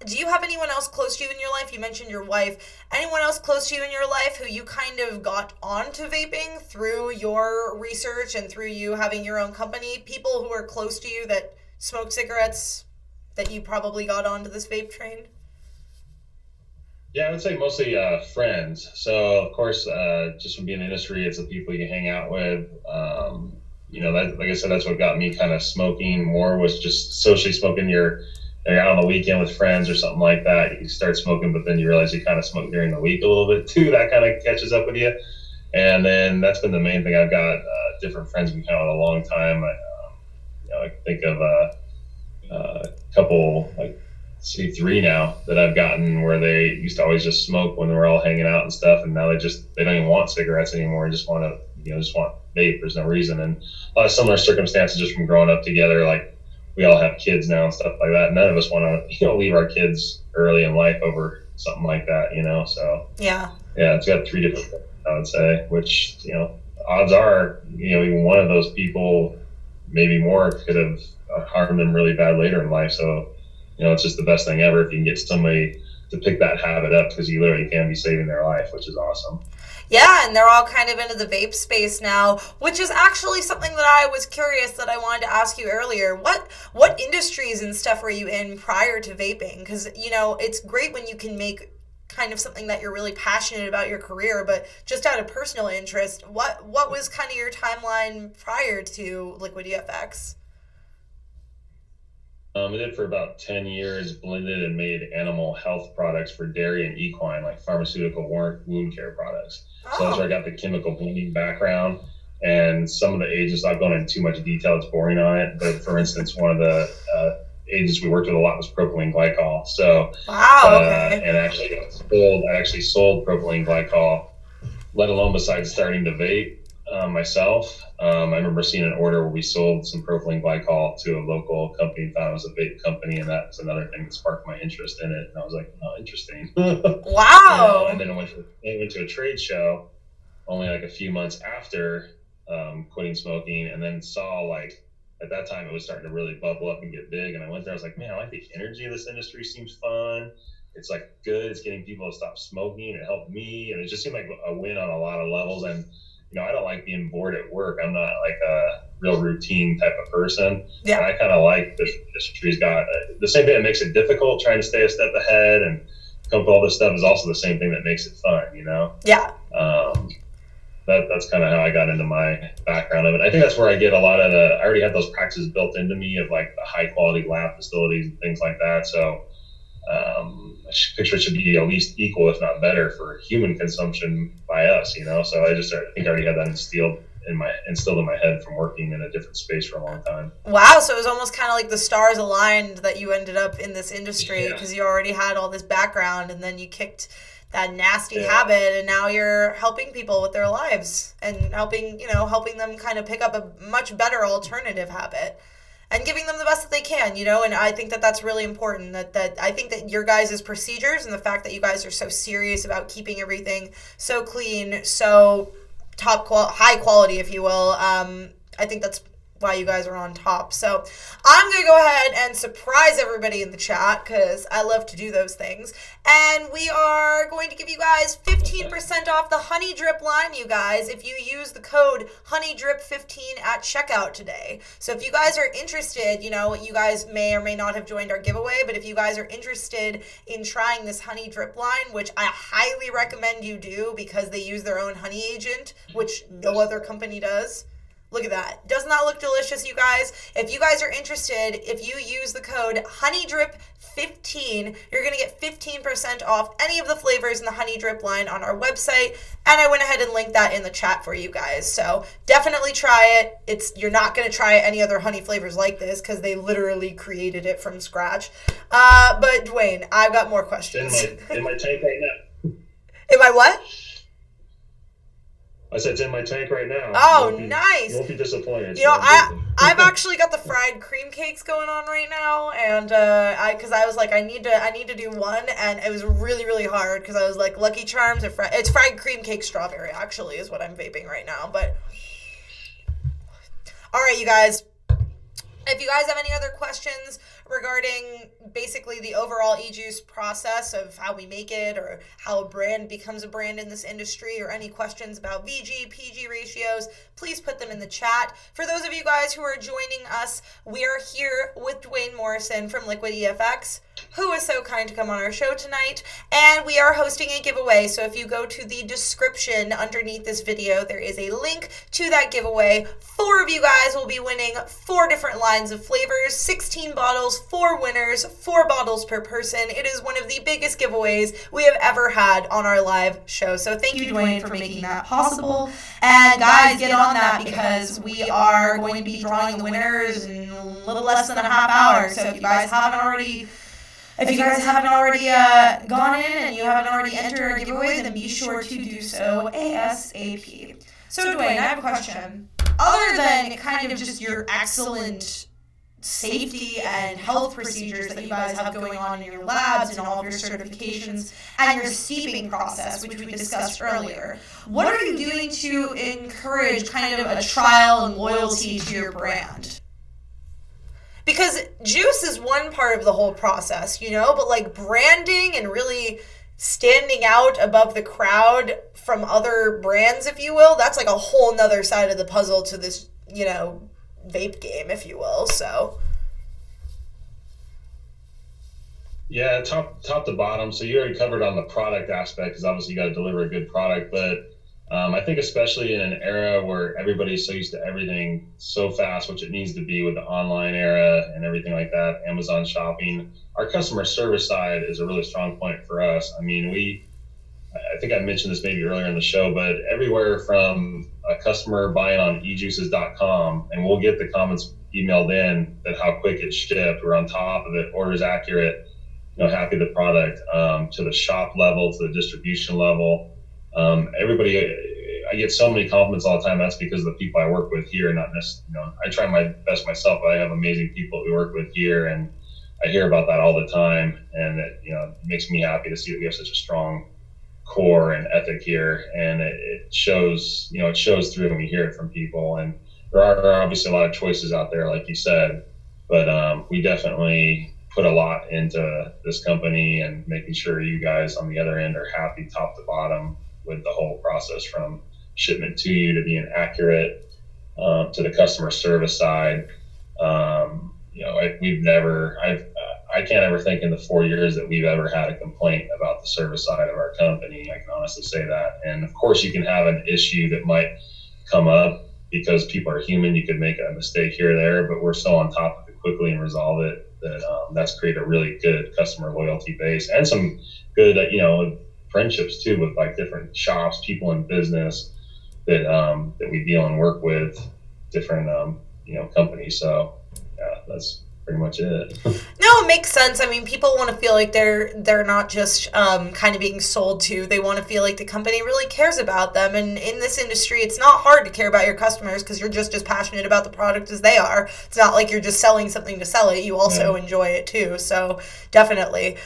Do you have anyone else close to you in your life? You mentioned your wife. Anyone else close to you in your life who you kind of got onto vaping through your research and through you having your own company? People who are close to you that smoke cigarettes that you probably got onto this vape train? Yeah, I would say mostly friends. So of course, just from being in the industry, it's the people you hang out with. That, like I said, that's what got me kind of smoking more, was just socially smoking. You're out on the weekend with friends or something like that. You start smoking, but then you realize you kind of smoke during the week a little bit too. That kind of catches up with you. And then that's been the main thing. I've got different friends we've had a long time. I can think of a couple, like, see, three now that I've gotten, where they used to always just smoke when we're all hanging out and stuff, and now they don't even want cigarettes anymore. They just want vape. There's no reason. And a lot of similar circumstances just from growing up together. Like, we all have kids now and stuff like that. None of us want to leave our kids early in life over something like that. So yeah, it's got three different things, I would say, which odds are even one of those people, maybe more, could have harmed them really bad later in life. So it's just the best thing ever if you can get somebody to pick that habit up, because you literally can be saving their life, which is awesome. Yeah, and they're all kind of into the vape space now, which is actually something that I was curious that I wanted to ask you earlier. What industries and stuff were you in prior to vaping? Because, it's great when you can make kind of something that you're really passionate about your career, but just out of personal interest, what was kind of your timeline prior to Liquid EFX? I did for about 10 years, blended and made animal health products for dairy and equine, like pharmaceutical wound care products. So that's where I got the chemical blending background. And some of the agents, I've gone into too much detail, it's boring on it. But for instance, one of the agents we worked with a lot was propylene glycol. So, okay. And I actually sold propylene glycol, let alone besides starting to vape myself. I remember seeing an order where we sold some propylene glycol to a local company, thought it was a vape company, and that was another thing that sparked my interest in it. And I was like, oh, interesting. Wow. And then I went to a trade show only like a few months after quitting smoking, and then saw, like, at that time it was starting to really bubble up and get big. And I went there, I was like, man, I like the energy of this industry, seems fun. It's like good. It's getting people to stop smoking. It helped me. And it just seemed like a win on a lot of levels. And I don't like being bored at work. I'm not like a real routine type of person. Yeah. And I kind of like this industry's got the same thing that makes it difficult, trying to stay a step ahead and come up with all this stuff, is also the same thing that makes it fun, Yeah. That's kind of how I got into my background of it. I think that's where I get a lot of I already have those practices built into me of, like, the high quality lab facilities and things like that. So I picture it should be at least equal, if not better, for human consumption by us, So I think I already had that instilled in my head from working in a different space for a long time. Wow, so it was almost kind of like the stars aligned that you ended up in this industry, because you already had all this background, and then you kicked that nasty habit, and now you're helping people with their lives and helping them kind of pick up a much better alternative habit. And giving them the best that they can, and I think that that's really important. That I think that your guys' procedures and the fact that you guys are so serious about keeping everything so clean, so high quality, if you will, I think that's why you guys are on top. So I'm going to go ahead and surprise everybody in the chat, because I love to do those things. And we are going to give you guys 15% off the Honey Drip line, you guys, if you use the code HoneyDrip15 at checkout today. So if you guys are interested, you guys may or may not have joined our giveaway, but if you guys are interested in trying this Honey Drip line, which I highly recommend you do, because they use their own honey agent, which no other company does. Look at that. Doesn't that look delicious, you guys? If you guys are interested, if you use the code HoneyDrip15, you're going to get 15% off any of the flavors in the Honey Drip line on our website. And I went ahead and linked that in the chat for you guys. So definitely try it. You're not going to try any other honey flavors like this, because they literally created it from scratch. But Dwane, I've got more questions. In my tank right now. In my what? I said it's in my tank right now. Oh, nice. You won't be disappointed. I've actually got the fried cream cakes going on right now, and because I was like, I need to do one, and it was really, really hard, because I was like, Lucky Charms or it's fried cream cake strawberry, actually, is what I'm vaping right now. But all right, you guys. If you guys have any other questions regarding basically the overall eJuice process of how we make it or how a brand becomes a brand in this industry, or any questions about VG, PG ratios, please put them in the chat. For those of you guys who are joining us, we are here with Dwane Morrison from Liquid EFX, who is so kind to come on our show tonight, and we are hosting a giveaway. So if you go to the description underneath this video, there is a link to that giveaway. 4 of you guys will be winning 4 different lines of flavors, 16 bottles, 4 winners, 4 bottles per person. It is one of the biggest giveaways we have ever had on our live show. So thank you, Dwane, for making that possible. And guys, get on that, because we are going to be drawing the winners in a little less than a half hour. So if you guys haven't already gone in and you haven't already entered our giveaway, then be sure to do so ASAP. So Dwane, I have a question. Other than kind of just your excellent safety and health procedures that you guys have going on in your labs and all of your certifications and your steeping process, which we discussed earlier, what are you doing to encourage kind of a trial and loyalty to your brand? Because juice is one part of the whole process, you know, but like branding and really standing out above the crowd from other brands, if you will, that's like a whole nother side of the puzzle to this, you know, vape game, if you will. So yeah, top to bottom. So you already covered on the product aspect, because obviously you got to deliver a good product, but I think especially in an era where everybody's so used to everything so fast, which it needs to be with the online era and everything like that, Amazon shopping, our customer service side is a really strong point for us. I mean, I think I mentioned this maybe earlier in the show, but everywhere from a customer buying on eJuices.com, and we'll get the comments emailed in that how quick it's shipped, we're on top of it, orders accurate, you know, happy with the product, to the shop level, to the distribution level. Everybody, I get so many compliments all the time. That's because of the people I work with here, not necessarily, you know, I try my best myself, but I have amazing people we work with here, and I hear about that all the time. And it, you know, it makes me happy to see that we have such a strong core and ethic here, and it shows, you know, it shows through when we hear it from people. And there are obviously a lot of choices out there, like you said, but we definitely put a lot into this company and making sure you guys on the other end are happy top to bottom with the whole process, from shipment to you to being accurate, to the customer service side. You know, I can't ever think in the 4 years that we've ever had a complaint about the service side of our company. I can honestly say that. And of course you can have an issue that might come up because people are human. You could make a mistake here or there, but we're so on top of it quickly and resolve it that that's created a really good customer loyalty base, and some good, you know, friendships too, with like different shops, people in business that that we deal and work with, different you know, companies. So yeah, that's pretty much it. No, it makes sense. I mean, people want to feel like they're not just kind of being sold to. They want to feel like the company really cares about them. And in this industry, it's not hard to care about your customers, because you're just as passionate about the product as they are. It's not like you're just selling something to sell it. You also enjoy it too. So definitely.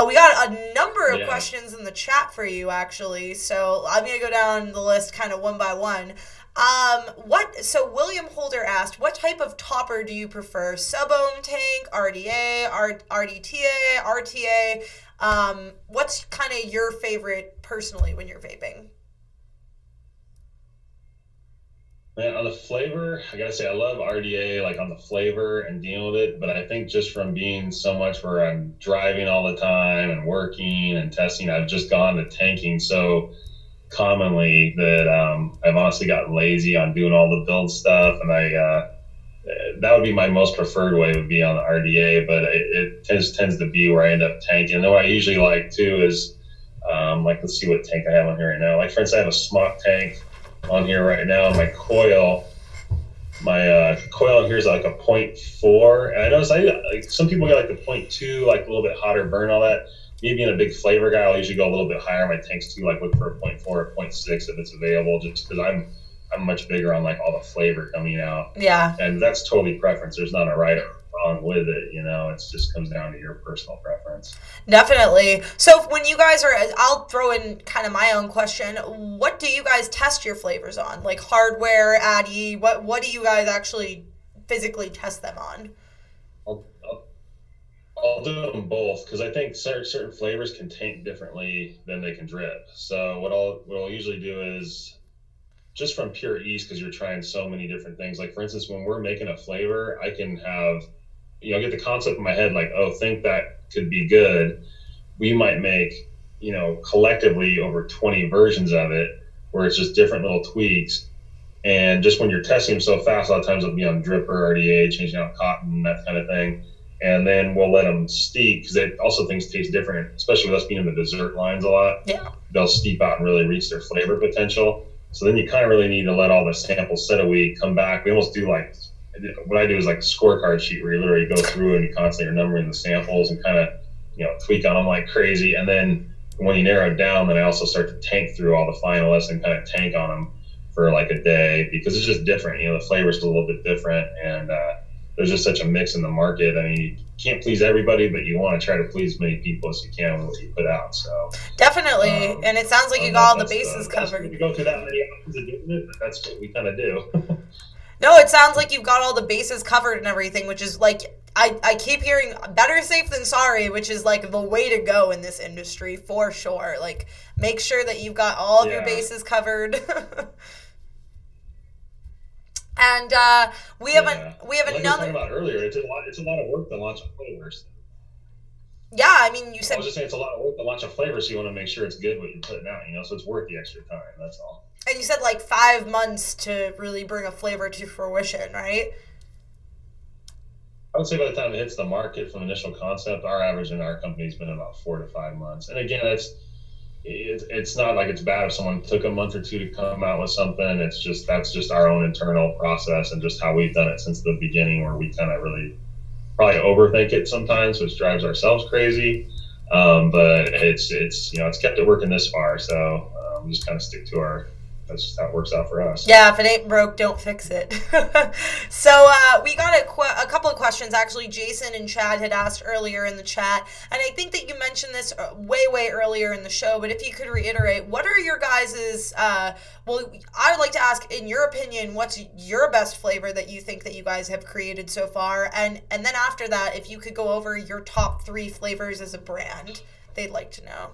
We got a number of questions in the chat for you, actually. So I'm going to go down the list kind of one by one. So William Holder asked, what type of topper do you prefer? Sub-ohm tank, RDA, RDTA, RTA? What's kind of your favorite personally when you're vaping? Man, on the flavor, I gotta say I love RDA, like on the flavor and dealing with it. But I think just from being so much where I'm driving all the time and working and testing, I've just gone to tanking so commonly that I've honestly gotten lazy on doing all the build stuff, and that would be my most preferred way, would be on the RDA, but it tends to be where I end up tanking. And what I usually like too is like, let's see what tank I have on here right now. Like for instance, I have a smock tank on here right now, and my coil in here is like a 0.4, and I notice like some people get like the 0.2, like a little bit hotter burn, all that. Me being a big flavor guy, I'll usually go a little bit higher. My tanks too, like look for a 0.4 or 0.6 if it's available, just because I'm much bigger on like all the flavor coming out. Yeah. And that's totally preference. There's not a right or wrong with it, you know. It just comes down to your personal preference. Definitely. So when you guys are, I'll throw in kind of my own question. What do you guys test your flavors on? Like hardware, Addy, what do you guys actually physically test them on? I'll do them both because I think certain flavors can taint differently than they can drip. So what I'll usually do is just from pure ease, because you're trying so many different things. Like for instance, when we're making a flavor, I can have, get the concept in my head, like, oh, think that could be good. We might make, collectively over 20 versions of it where it's just different little tweaks. And just when you're testing them so fast, a lot of times it'll be on dripper, RDA, changing out cotton, that kind of thing. And then we'll let them steep because also things taste different, especially with us being in the dessert lines a lot. Yeah. They'll steep out and really reach their flavor potential. So then you kind of really need to let all the samples set a week, come back. We almost do what I do is like a scorecard sheet where you literally go through and you constantly are numbering the samples and kind of, tweak on them like crazy. And then when you narrow it down, then I also start to tank through all the finalists and kind of tank on them for like a day because it's just different. The flavor's a little bit different, and there's just such a mix in the market. I mean, you can't please everybody, but you want to try to please as many people as you can with what you put out. So definitely, and it sounds like you got all the bases covered. We go through that many options of doing it, but that's what we kind of do. No, it sounds like you've got all the bases covered and everything, which is like I keep hearing better safe than sorry, which is like the way to go in this industry for sure. Like make sure that you've got all of your bases covered. And we have another. Like we were talking about earlier, it's a lot of work to launch a flavors. Yeah, I mean, you said. I was just saying it's a lot of work to launch a flavor, so you want to make sure it's good what you're putting out, so it's worth the extra time. That's all. And you said like 5 months to really bring a flavor to fruition, right? I would say by the time it hits the market from initial concept, our average in our company has been about 4 to 5 months. And again, it's not like it's bad if someone took a month or two to come out with something. It's just that's just our own internal process and just how we've done it since the beginning, where we kind of really probably overthink it sometimes, which drives ourselves crazy. But it's kept it working this far, so we just kind of stick to that's just how it works out for us. Yeah, if it ain't broke, don't fix it. So we got a couple of questions. Actually, Jason and Chad had asked earlier in the chat, and I think that you mentioned this way earlier in the show, but if you could reiterate, what are your guys's, I would like to ask, in your opinion, what's your best flavor that you think that you guys have created so far? And then after that, if you could go over your top 3 flavors as a brand, they'd like to know.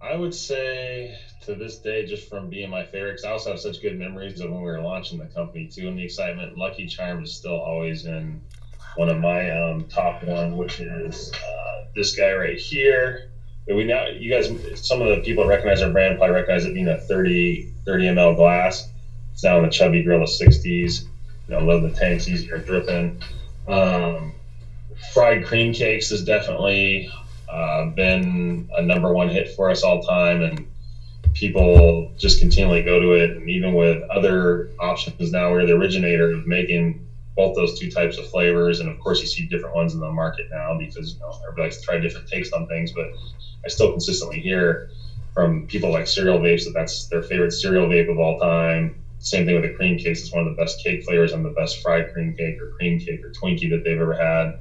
I would say to this day, just from being my favorite, because I also have such good memories of when we were launching the company too, and the excitement. Lucky Charms is still always in one of my top one, which is this guy right here. You guys, some of the people that recognize our brand probably recognize it being a 30 ml glass. It's now in the Chubby Gorilla 60s. Love the tanks, easier dripping. Fried cream cakes is definitely been a #1 hit for us all time, and people just continually go to it. And even with other options now, we're the originator of making both those 2 types of flavors. And of course, you see different ones in the market now because everybody likes to try different takes on things. But I still consistently hear from people like cereal vapes that's their favorite cereal vape of all time. Same thing with the cream cakes. It's one of the best cake flavors and the best fried cream cake or Twinkie that they've ever had.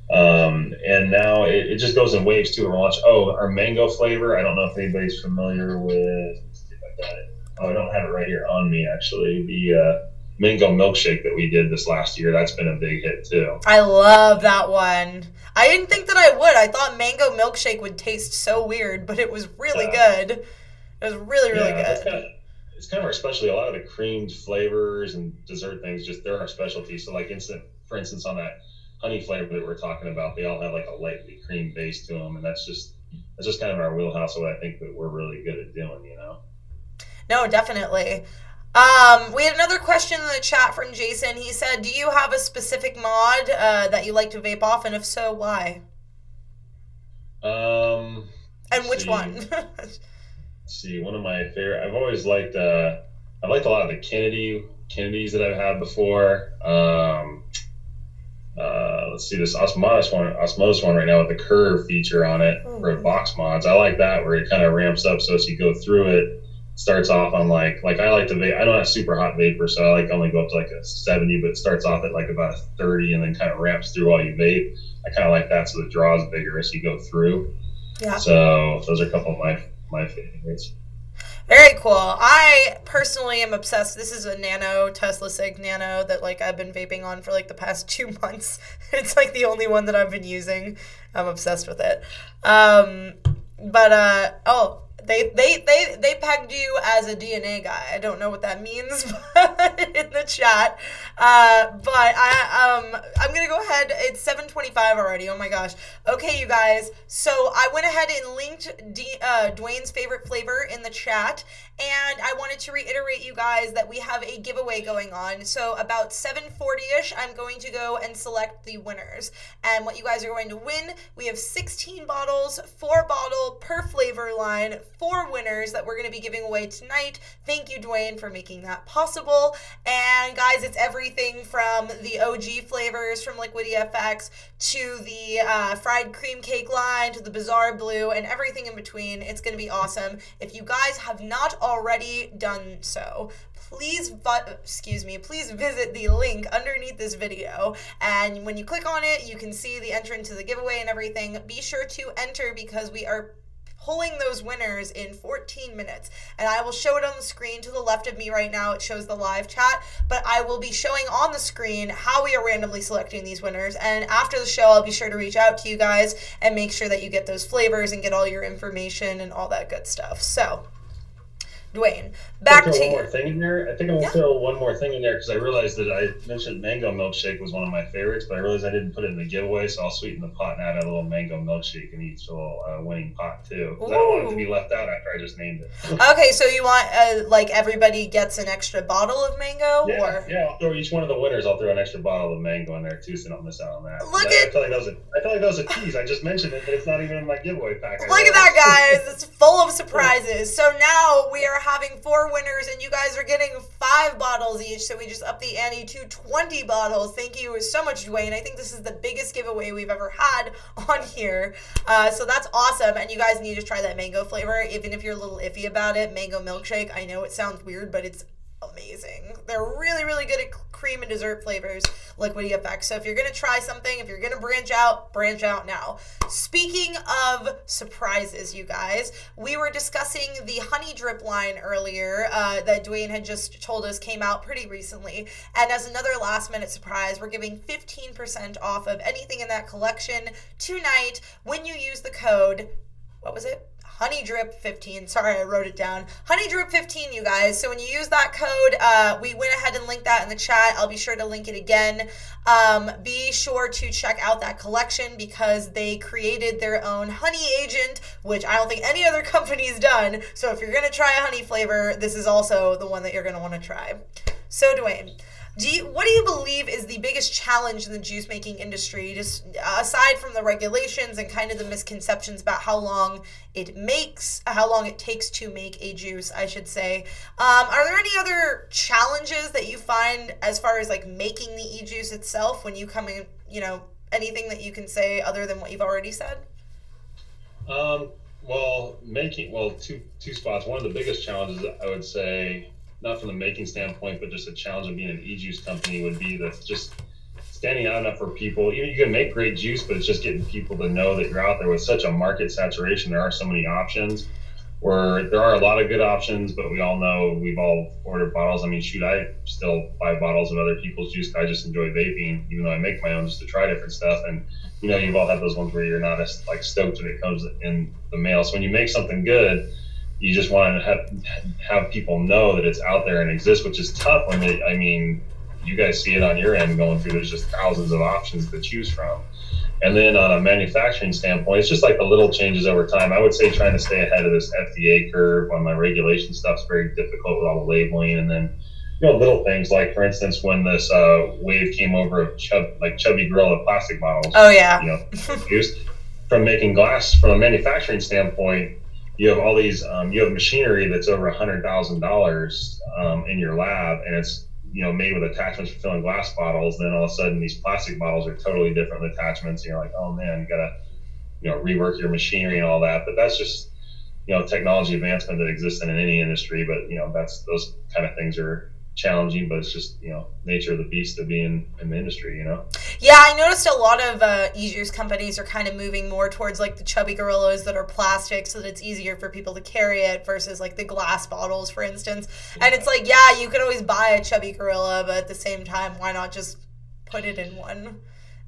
And now it just goes in waves too. We're launching our mango flavor. I don't know if anybody's familiar with. Let's see if I got it. I don't have it right here on me actually. The mango milkshake that we did this last year, that's been a big hit too. I love that one. I didn't think that I would. I thought mango milkshake would taste so weird, but it was really good. It was really good. It's kind of our specialty. A lot of the creamed flavors and dessert things, they're our specialty. So like for instance, on that honey flavor that we're talking about, they all have like a lightly cream base to them, and that's just kind of our wheelhouse of what I think that we're really good at doing, No, definitely. We had another question in the chat from Jason. He said, do you have a specific mod that you like to vape off, and if so, why? And which one? Let's see, one of my favorite, I've always liked a lot of the Kennedys that I've had before. Let's see, this osmosis one right now with the curve feature on it for box mods. I like that, where it kind of ramps up, so as you go through it, starts off on like I like to vape. I don't have super hot vapor, so I like only go up to like a 70, but it starts off at like about a 30 and then kind of ramps through while you vape. I kind of like that, so the draw is bigger as you go through. Yeah. So those are a couple of my favorites. Very cool. I personally am obsessed. This is a nano, Tesla Sig Nano that like I've been vaping on for like the past 2 months. It's like the only one that I've been using. I'm obsessed with it. Oh, they pegged you as a DNA guy. I don't know what that means in the chat. I'm gonna go ahead. It's 7:25 already. Oh my gosh. Okay, you guys. So I went ahead and linked Dwane's favorite flavor in the chat, and I wanted to reiterate, you guys, that we have a giveaway going on. So about 7:40ish, I'm going to go and select the winners. And what you guys are going to win, we have 16 bottles, 4-bottle per flavor line, 4 winners that we're going to be giving away tonight. Thank you, Dwane, for making that possible. And guys, it's everything from the OG flavors from Liquid EFX to the fried cream cake line to the Bizarre Blue and everything in between. It's going to be awesome. If you guys have not already done so, please visit the link underneath this video, and when you click on it, you can see the entrance to the giveaway and everything. Be sure to enter because we are pulling those winners in 14 minutes, and I will show it on the screen to the left of me right now. It shows the live chat, but I will be showing on the screen how we are randomly selecting these winners, and after the show I'll be sure to reach out to you guys and make sure that you get those flavors and get all your information and all that good stuff. So Dwane, back to you. One more thing in there. I think I'm gonna throw one more thing in there because I realized that I mentioned mango milkshake was one of my favorites, but I realized I didn't put it in the giveaway, so I'll sweeten the pot and add a little mango milkshake in each little winning pot too. I don't want it to be left out after I just named it. Okay, so you want like everybody gets an extra bottle of mango? Yeah, or? Yeah. I'll throw each one of the winners. I'll throw an extra bottle of mango in there too, so don't miss out on that. I feel like that was a tease. I just mentioned it, but it's not even in my giveaway pack. Look at that, guys! It's full of surprises. So now we are having 4 winners, and you guys are getting 5 bottles each, so we just upped the ante to 20 bottles. Thank you so much, Dwane. I think this is the biggest giveaway we've ever had on here, so that's awesome, and you guys need to try that mango flavor, even if you're a little iffy about it. Mango milkshake, I know it sounds weird, but it's amazing. They're really, really good at cream and dessert flavors, Liquid EFX. So if you're going to try something, if you're going to branch out now. Speaking of surprises, you guys, we were discussing the honey drip line earlier that Dwane had just told us came out pretty recently. And as another last minute surprise, we're giving 15% off of anything in that collection tonight when you use the code, what was it? HoneyDrip15. Sorry, I wrote it down. HoneyDrip15, you guys. So when you use that code, we went ahead and linked that in the chat. I'll be sure to link it again. Be sure to check out that collection because they created their own honey agent, which I don't think any other company's done. So if you're going to try a honey flavor, this is also the one that you're going to want to try. So Dwane, what do you believe is the biggest challenge in the juice making industry, just aside from the regulations and kind of the misconceptions about how long it takes to make a juice, I should say? Are there any other challenges that you find as far as like making the e-juice itself when you come in, anything that you can say other than what you've already said? Two spots. One of the biggest challenges, I would say, not from the making standpoint, but just a challenge of being an e-juice company would be that just standing out enough for people. You can make great juice, but it's just getting people to know that you're out there with such a market saturation. There are so many options, where there are a lot of good options, but we all know we've all ordered bottles. I mean, shoot, I still buy bottles of other people's juice. I just enjoy vaping, even though I make my own just to try different stuff. And, you've all had those ones where you're not as stoked when it comes in the mail. So when you make something good, you just want to have people know that it's out there and exists, which is tough when you guys see it on your end going through, there's just thousands of options to choose from. And then on a manufacturing standpoint, it's just like the little changes over time. I would say trying to stay ahead of this FDA curve on my regulation stuff's very difficult with all the labeling. And then, little things like, for instance, when this wave came over of chubby gorilla plastic bottles. Oh, yeah. Used from making glass from a manufacturing standpoint, you have all these, you have machinery that's over $100,000 in your lab, and it's, made with attachments for filling glass bottles. Then all of a sudden these plastic bottles are totally different with attachments. And you're like, oh man, you gotta, rework your machinery and all that. But that's just, technology advancement that exists in any industry. But, those kind of things are challenging, but it's just, nature of the beast of being in the industry, Yeah, I noticed a lot of eJuice companies are kind of moving more towards like the chubby gorillas that are plastic so that it's easier for people to carry it versus like the glass bottles, for instance. And it's like, yeah, you could always buy a chubby gorilla, but at the same time, why not just put it in one?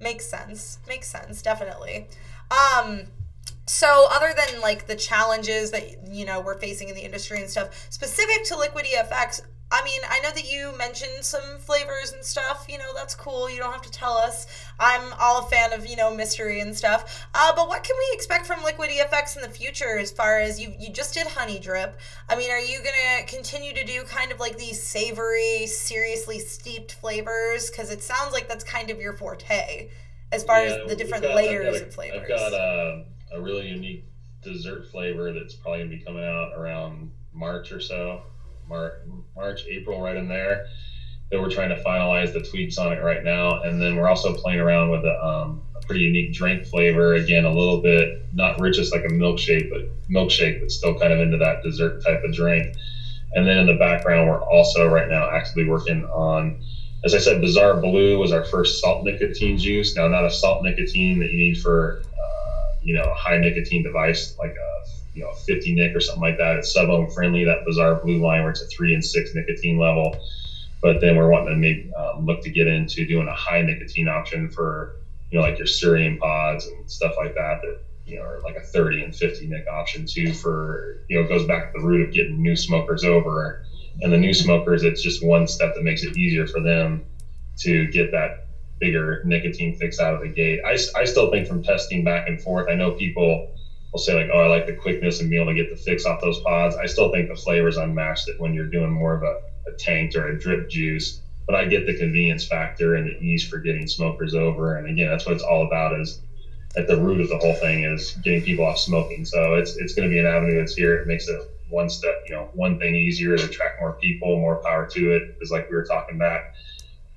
Makes sense. Makes sense, definitely. So other than like the challenges that, we're facing in the industry and stuff, specific to Liquid EFX, I mean, I know that you mentioned some flavors and stuff, that's cool. You don't have to tell us. I'm all a fan of, mystery and stuff. But what can we expect from Liquid EFX in the future as far as you just did honey drip? I mean, are you going to continue to do kind of like these savory, seriously steeped flavors? Because it sounds like that's kind of your forte as far as the different layers of flavors. I've got a really unique dessert flavor that's probably going to be coming out around March or so. March, April, right in there, that we're trying to finalize the tweaks on it right now. And then we're also playing around with a pretty unique drink flavor. Again, a little bit not rich as like a milkshake, but still kind of into that dessert type of drink. And then in the background, we're also right now actively working on, as I said, Bizarre Blue was our first salt nicotine juice. Now, not a salt nicotine that you need for, a high nicotine device like a 50 nic or something like that. It's sub-ohm friendly, that Bizarre Blue line where it's a 3 and 6 nicotine level. But then we're wanting to maybe look to get into doing a high nicotine option for, like your Syrian pods and stuff like that, are like a 30 and 50 nic option too for, it goes back to the root of getting new smokers over. And the new smokers, it's just one step that makes it easier for them to get that bigger nicotine fix out of the gate. I still think from testing back and forth, I know people will say like, oh, I like the quickness and being able to get the fix off those pods. I still think the flavor's unmatched that when you're doing more of a tanked or a drip juice, but I get the convenience factor and the ease for getting smokers over. And again, that's what it's all about, is at the root of the whole thing is getting people off smoking. So it's going to be an avenue that's here. It makes it one step, one thing easier to attract more people, more power to it. Is like we were talking back.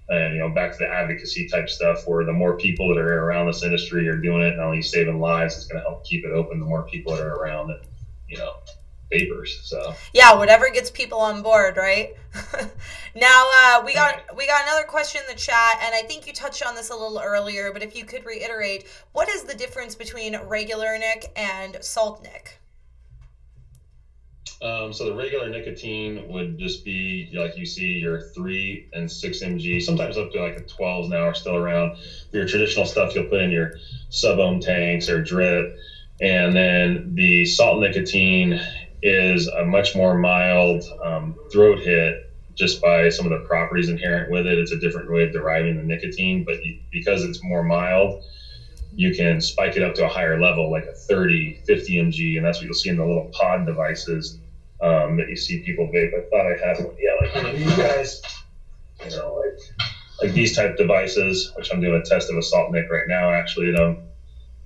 And, back to the advocacy type stuff where the more people that are around this industry are doing it, not only saving lives, it's going to help keep it open. The more people that are around it, vapors. So yeah, whatever gets people on board, right? Now we got another question in the chat, and I think you touched on this a little earlier, but if you could reiterate, what is the difference between regular nic and salt nic? So the regular nicotine would just be like you see your 3 and 6 mg, sometimes up to like a 12s now are still around. Your traditional stuff you'll put in your sub-ohm tanks or drip. And then the salt nicotine is a much more mild throat hit just by some of the properties inherent with it. It's a different way of deriving the nicotine, but because it's more mild, you can spike it up to a higher level, like a 30, 50 mg, and that's what you'll see in the little pod devices that you see people vape. I thought I had one. Yeah, like you guys, like these type devices, which I'm doing a test of a salt nic right now, actually, that I'm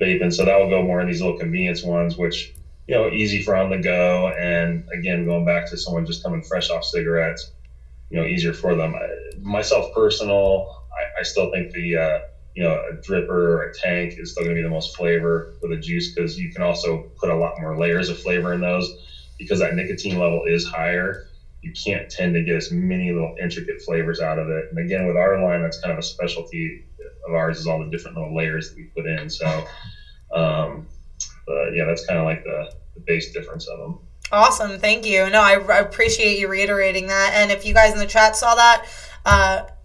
vaping. So that will go more in these little convenience ones, which, easy for on the go. And again, going back to someone just coming fresh off cigarettes, easier for them. Myself personal, I still think the, a dripper or a tank is still going to be the most flavor with a juice, because you can also put a lot more layers of flavor in those. Because that nicotine level is higher, you can't tend to get as many little intricate flavors out of it. And again, with our line, that's kind of a specialty of ours, is all the different little layers that we put in. So, but yeah, that's kind of like the base difference of them. Awesome. Thank you. No, I appreciate you reiterating that. And if you guys in the chat saw that,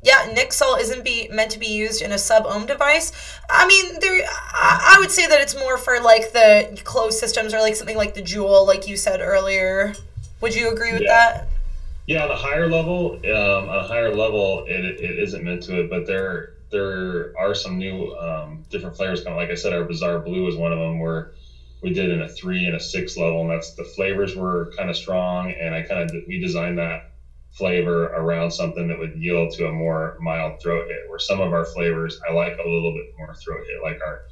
yeah, nic salt isn't meant to be used in a sub-ohm device. I mean, I would say that it's more for like the closed systems or like something like the Juul, like you said earlier. Would you agree with that? Yeah, on a higher level, it isn't meant to it, but there are some new different flavors coming. Like I said, our Bizarre Blue is one of them where we did in a 3 and a 6 level, and that's the flavors were kind of strong, and we designed that flavor around something that would yield to a more mild throat hit, where some of our flavors I like a little bit more throat hit, like our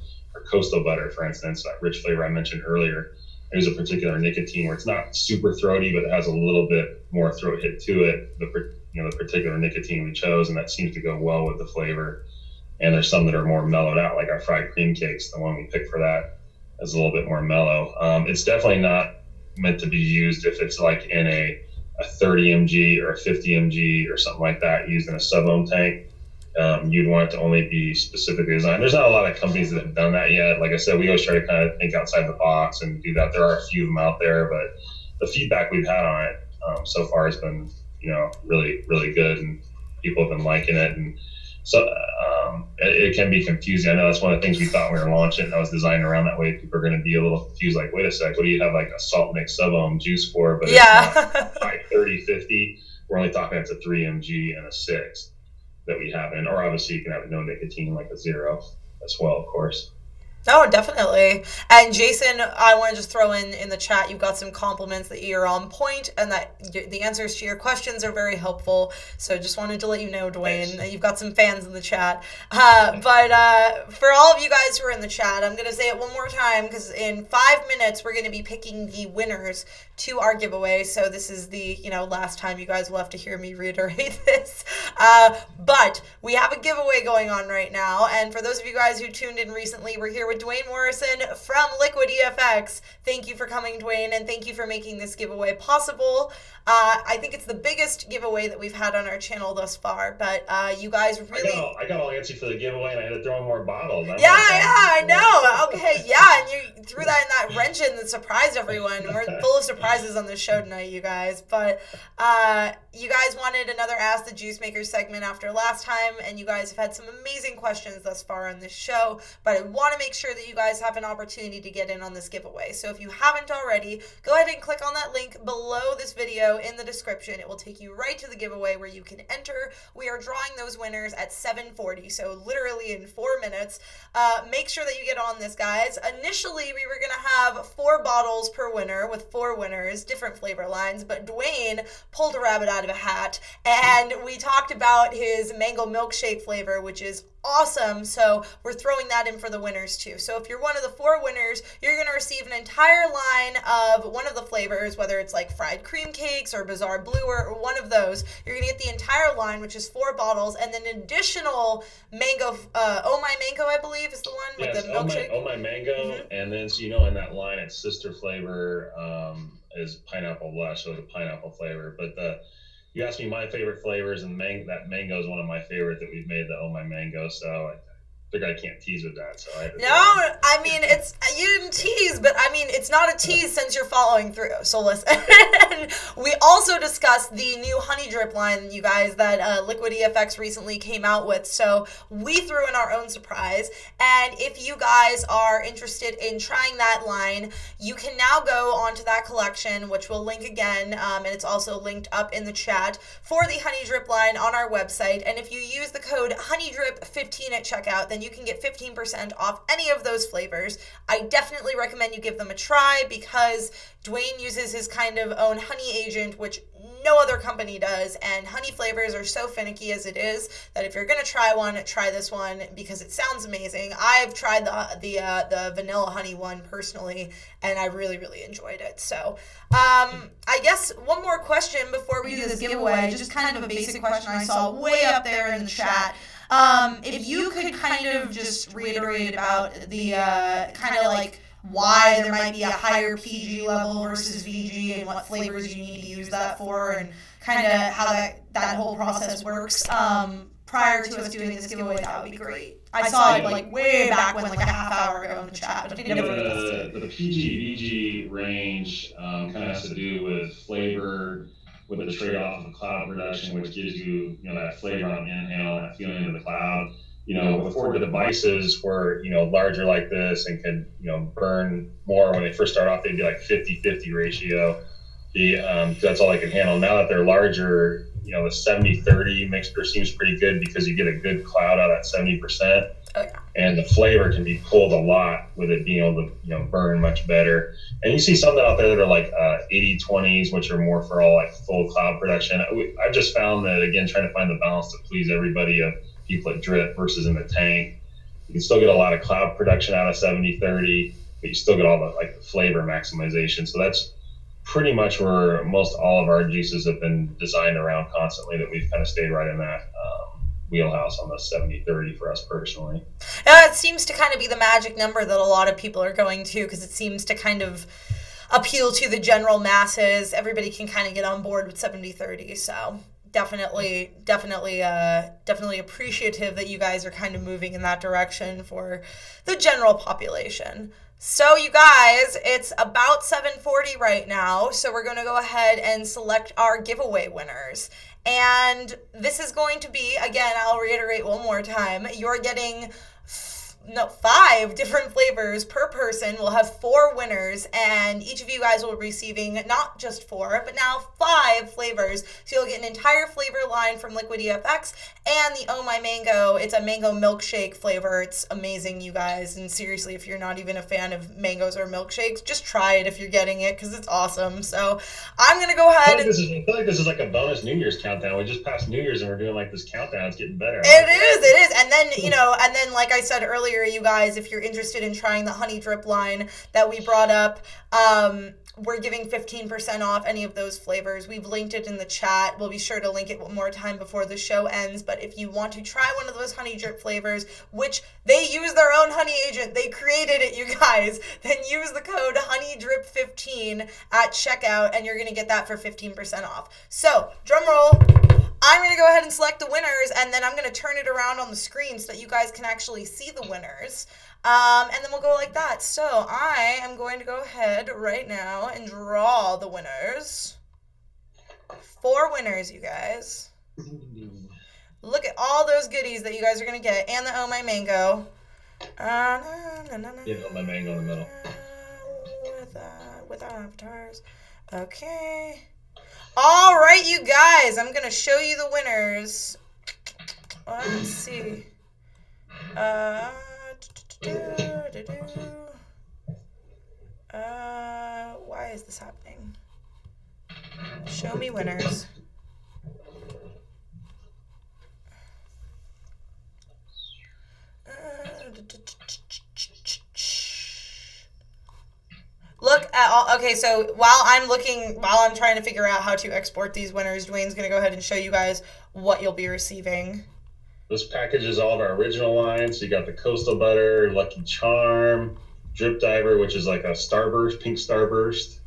coastal butter, for instance, that rich flavor I mentioned earlier. There's a particular nicotine where it's not super throaty, but it has a little bit more throat hit to it, the particular nicotine we chose, and that seems to go well with the flavor. And there's some that are more mellowed out, like our fried cream cakes, the one we picked for that is a little bit more mellow. It's definitely not meant to be used if it's like in a a 30 mg or a 50 mg or something like that used in a sub-ohm tank. You'd want it to only be specifically designed. There's not a lot of companies that have done that yet. Like I said, we always try to kind of think outside the box and do that. There are a few of them out there, but the feedback we've had on it so far has been, really, really good, and people have been liking it. And so it can be confusing. I know that's one of the things we thought when we were launching it. I was designed around that way. People are going to be a little confused, like, wait a sec, what do you have like a salt mix sub-ohm juice for? But yeah, it's not 30, 50. We're only talking it's a 3 mg and a 6 that we have in, or obviously you can have no nicotine like a 0 as well, of course. Oh, definitely. And Jason, I want to just throw in the chat, you've got some compliments that you're on point and that the answers to your questions are very helpful. So just wanted to let you know, Dwane, that you've got some fans in the chat. But for all of you guys who are in the chat, I'm going to say it one more time, because in 5 minutes, we're going to be picking the winners to our giveaway. So this is the, last time you guys will have to hear me reiterate this. But we have a giveaway going on right now. And for those of you guys who tuned in recently, we're here with Dwane Morrison from Liquid EFX. Thank you for coming, Dwane, and thank you for making this giveaway possible. I think it's the biggest giveaway that we've had on our channel thus far, but you guys really... I got all antsy for the giveaway, and I had to throw in more bottles. I know. Okay, yeah, and you threw that in that wrench in that surprised everyone. We're full of surprises on this show tonight, you guys. But you guys wanted another Ask the Juice Maker segment after last time, and you guys have had some amazing questions thus far on this show, but I want to make sure that you guys have an opportunity to get in on this giveaway. So if you haven't already, go ahead and click on that link below this video in the description. It will take you right to the giveaway where you can enter. We are drawing those winners at 7:40, so literally in 4 minutes. Make sure that you get on this, guys. Initially, we were going to have 4 bottles per winner with 4 winners, different flavor lines, but Dwane pulled a rabbit out of a hat, and we talked about his mango milkshake flavor, which is awesome, so we're throwing that in for the winners too. So if you're one of the 4 winners, you're going to receive an entire line of one of the flavors, whether it's like fried cream cakes or bizarre blue or one of those. You're going to get the entire line, which is 4 bottles, and then an additional mango, Oh My Mango, I believe is the one with the milkshake. Oh My Mango, and then in that line, its sister flavor is pineapple blush, so it's a pineapple flavor. But you asked me my favorite flavors, and that mango is one of my favorite that we've made, the Oh My Mango. So I figured I can't tease with that. So I mean, you didn't tease, but I mean, it's not a tease since you're following through. So listen, we also discussed the new honey drip line, you guys, that Liquid EFX recently came out with. So we threw in our own surprise. And if you guys are interested in trying that line, you can now go onto that collection, which we'll link again. And it's also linked up in the chat for the honey drip line on our website. And if you use the code honeydrip15 at checkout, then you can get 15% off any of those flavors. I definitely recommend you give them a try, because Dwane uses his kind of own honey agent, which no other company does, and honey flavors are so finicky as it is that if you're going to try one, try this one, because it sounds amazing. I've tried the vanilla honey one personally, and I really, really enjoyed it. So I guess one more question before we do this giveaway, just kind of a basic question I saw way up there in the chat. If you could kind of just reiterate about the kind of like why there might be a higher PG level versus VG, and what flavors you need to use that for, and kind of how that whole process works prior to us doing this giveaway, that would be great. I saw it like way back when, like a half hour ago in the chat, but I never noticed it. The PG VG range kind of has to do with flavor, with the trade-off of cloud production, which gives you, that flavor on the inhale, that feeling of the cloud. Before the devices were, larger like this and could, burn more when they first start off, they'd be like 50-50 ratio. That's all they can handle. Now that they're larger, the 70-30 mixture seems pretty good, because you get a good cloud out of that 70%. Oh, yeah. And the flavor can be pulled a lot with it being able to, burn much better. And you see something out there that are like 80-20s, which are more for all like full cloud production. I've just found that, again, trying to find the balance to please everybody of people at drip versus in the tank. You can still get a lot of cloud production out of 70-30, but you still get all the flavor maximization. So that's pretty much where most all of our juices have been designed around constantly, that we've kind of stayed right in that wheelhouse on the 70-30 for us personally. It seems to kind of be the magic number that a lot of people are going to, because it seems to kind of, appeal to the general masses. Everybody can kind of get on board with 70/30. So definitely appreciative that you guys are kind of moving in that direction for the general population. So you guys, it's about 7:40 right now, so we're going to go ahead and select our giveaway winners. And this is going to be, again, I'll reiterate one more time, you're getting 5 different flavors per person. We'll have 4 winners, and each of you guys will be receiving not just 4, but now 5 flavors. So you'll get an entire flavor line from Liquid EFX and the Oh My Mango. It's a mango milkshake flavor. It's amazing, you guys. And seriously, if you're not even a fan of mangoes or milkshakes, just try it if you're getting it, because it's awesome. So I'm going to go ahead I feel like this is like a bonus New Year's countdown. We just passed New Year's and we're doing like this countdown. It's getting better. It is. And then, like I said earlier, you guys, if you're interested in trying the honey drip line that we brought up, we're giving 15% off any of those flavors. We've linked it in the chat. We'll be sure to link it one more time before the show ends. But if you want to try one of those honey drip flavors, which they use their own honey agent, they created it, you guys, then use the code HONEYDRIP15 at checkout, and you're going to get that for 15% off. So, drum roll. I'm going to go ahead and select the winners, and then I'm going to turn it around on the screen so that you guys can actually see the winners. And then we'll go like that. So I am going to go ahead right now and draw the winners. 4 winners, you guys. Look at all those goodies that you guys are going to get, and the Oh My Mango. Yeah, Oh My Mango in the middle. With our avatars. Okay. All right, you guys, I'm going to show you the winners. Let's see. Why is this happening? Show me winners. Look at all, okay, so while I'm trying to figure out how to export these winners, Dwayne's going to go ahead and show you guys what you'll be receiving. This package is all of our original lines. So you got the Coastal Butter, Lucky Charm, Drip Diver, which is like a Starburst, pink Starburst.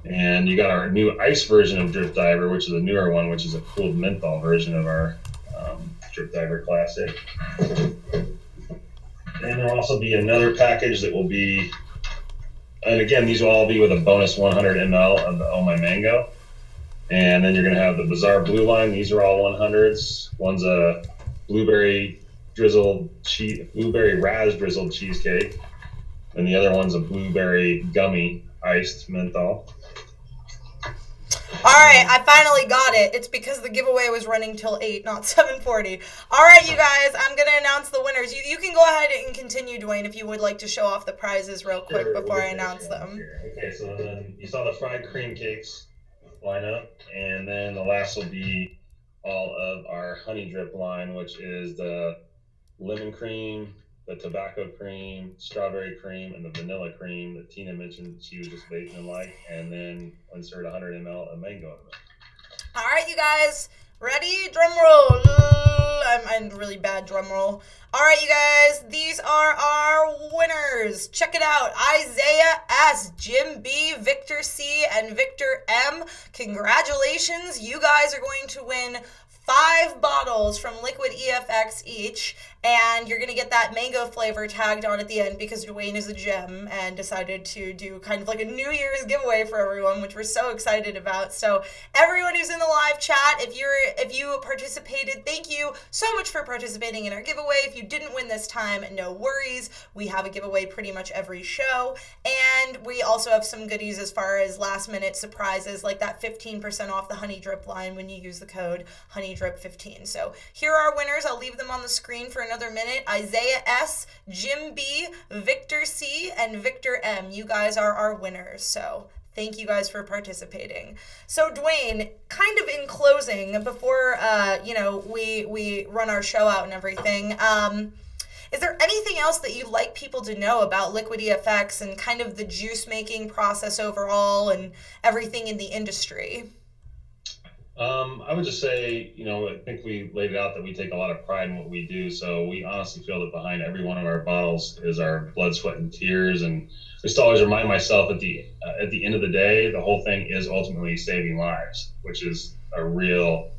And you got our new ice version of Drip Diver, which is a newer one, which is a cooled menthol version of our Drip Diver Classic. And there'll also be another package that will be, and again, these will all be with a bonus 100 ml of the Oh My Mango. And then you're going to have the Bizarre Blue line. These are all 100s. One's a blueberry raz drizzled cheesecake. And the other one's a blueberry gummy iced menthol. All right, I finally got it. It's because the giveaway was running till 8, not 7:40. All right, you guys, I'm going to announce the winners. You can go ahead and continue, Dwayne, if you would like to show off the prizes real quick before I announce them. Okay, so then you saw the fried cream cakes line up, and then the last will be all of our honey drip line, which is the lemon cream, the tobacco cream, strawberry cream, and the vanilla cream that Tina mentioned she was just vaping and like, and then insert 100 ml of mango in it. All right, you guys, ready? Drum roll. I'm really bad drum roll. All right, you guys, these are our winners. Check it out. Isaiah S., Jim B., Victor C., and Victor M. Congratulations. You guys are going to win 5 bottles from Liquid EFX each, and you're going to get that mango flavor tagged on at the end because Dwayne is a gem and decided to do kind of like a New Year's giveaway for everyone, which we're so excited about. So everyone who's in the live chat, if you participated, thank you so much for participating in our giveaway. If you didn't win this time, no worries. We have a giveaway pretty much every show, and we also have some goodies as far as last minute surprises, like that 15% off the honey drip line when you use the code HoneyDrip15. So here are our winners. I'll leave them on the screen for another minute. Isaiah S., Jim B., Victor C., and Victor M. You guys are our winners. So thank you guys for participating. So Dwayne, kind of in closing, before we run our show out and everything, is there anything else that you'd like people to know about Liquid EFX and kind of the juice making process overall and everything in the industry? I would just say, I think we laid it out that we take a lot of pride in what we do. So we honestly feel that behind every one of our bottles is our blood, sweat, and tears. And I just always remind myself at the end of the day, the whole thing is ultimately saving lives, which is a real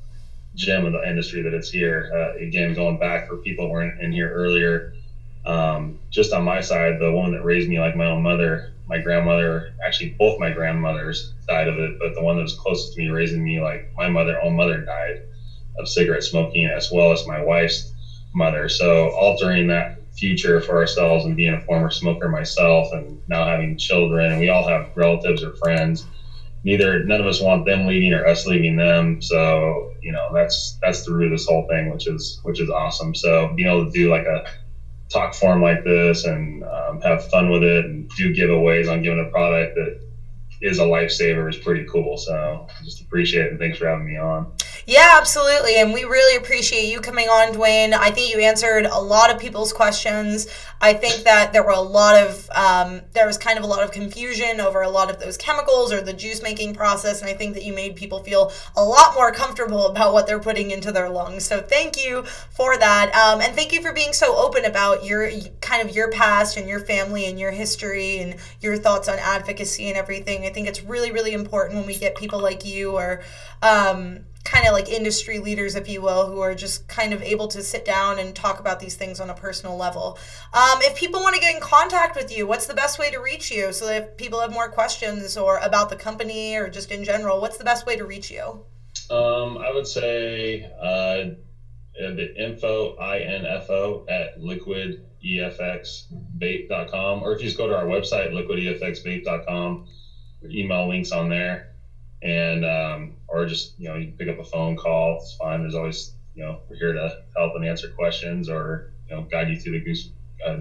gem of the industry that it's here. Again, going back for people who weren't in here earlier, just on my side, the woman that raised me like my own mother, my grandmother, actually both my grandmothers died of it, but the one that was closest to me raising me like my own mother died of cigarette smoking, as well as my wife's mother. So altering that future for ourselves and being a former smoker myself and now having children, and we all have relatives or friends, none of us want them leaving or us leaving them. So, that's the root of this whole thing, which is awesome. So being able to do like a talk form like this and have fun with it and do giveaways on giving a product that is a lifesaver is pretty cool. So just appreciate it, and thanks for having me on. Yeah, absolutely. And we really appreciate you coming on, Dwane. I think you answered a lot of people's questions. I think that there was kind of a lot of confusion over a lot of those chemicals or the juice making process. And I think that you made people feel a lot more comfortable about what they're putting into their lungs. So thank you for that. And thank you for being so open about your past and your family and your history and your thoughts on advocacy and everything. I think it's really, really important when we get people like you or kind of like industry leaders, if you will, who are just kind of able to sit down and talk about these things on a personal level. If people want to get in contact with you, what's the best way to reach you? So that if people have more questions or about the company or just in general, what's the best way to reach you? I would say the info at liquidefxvape.com, or if you just go to our website, liquidefxvape.com, email links on there. And or just you can pick up a phone call. It's fine. There's always we're here to help and answer questions or guide you through the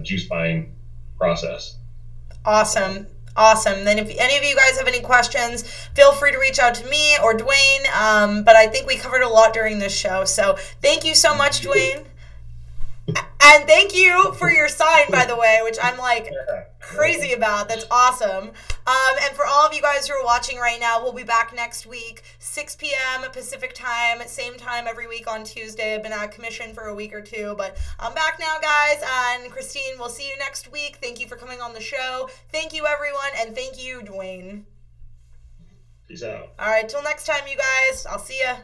juice buying process. Awesome. Then if any of you guys have any questions, feel free to reach out to me or Dwane. But I think we covered a lot during this show. So thank you so much, Dwane. And thank you for your sign, by the way, which I'm like crazy about. That's awesome. And for all of you guys who are watching right now, we'll be back next week, 6 p.m. Pacific time, same time every week on Tuesday. I've been out of commission for a week or two, but I'm back now, guys. And Christine, we'll see you next week. Thank you for coming on the show. Thank you, everyone. And thank you, Dwane. Peace out. All right, till next time, you guys. I'll see ya.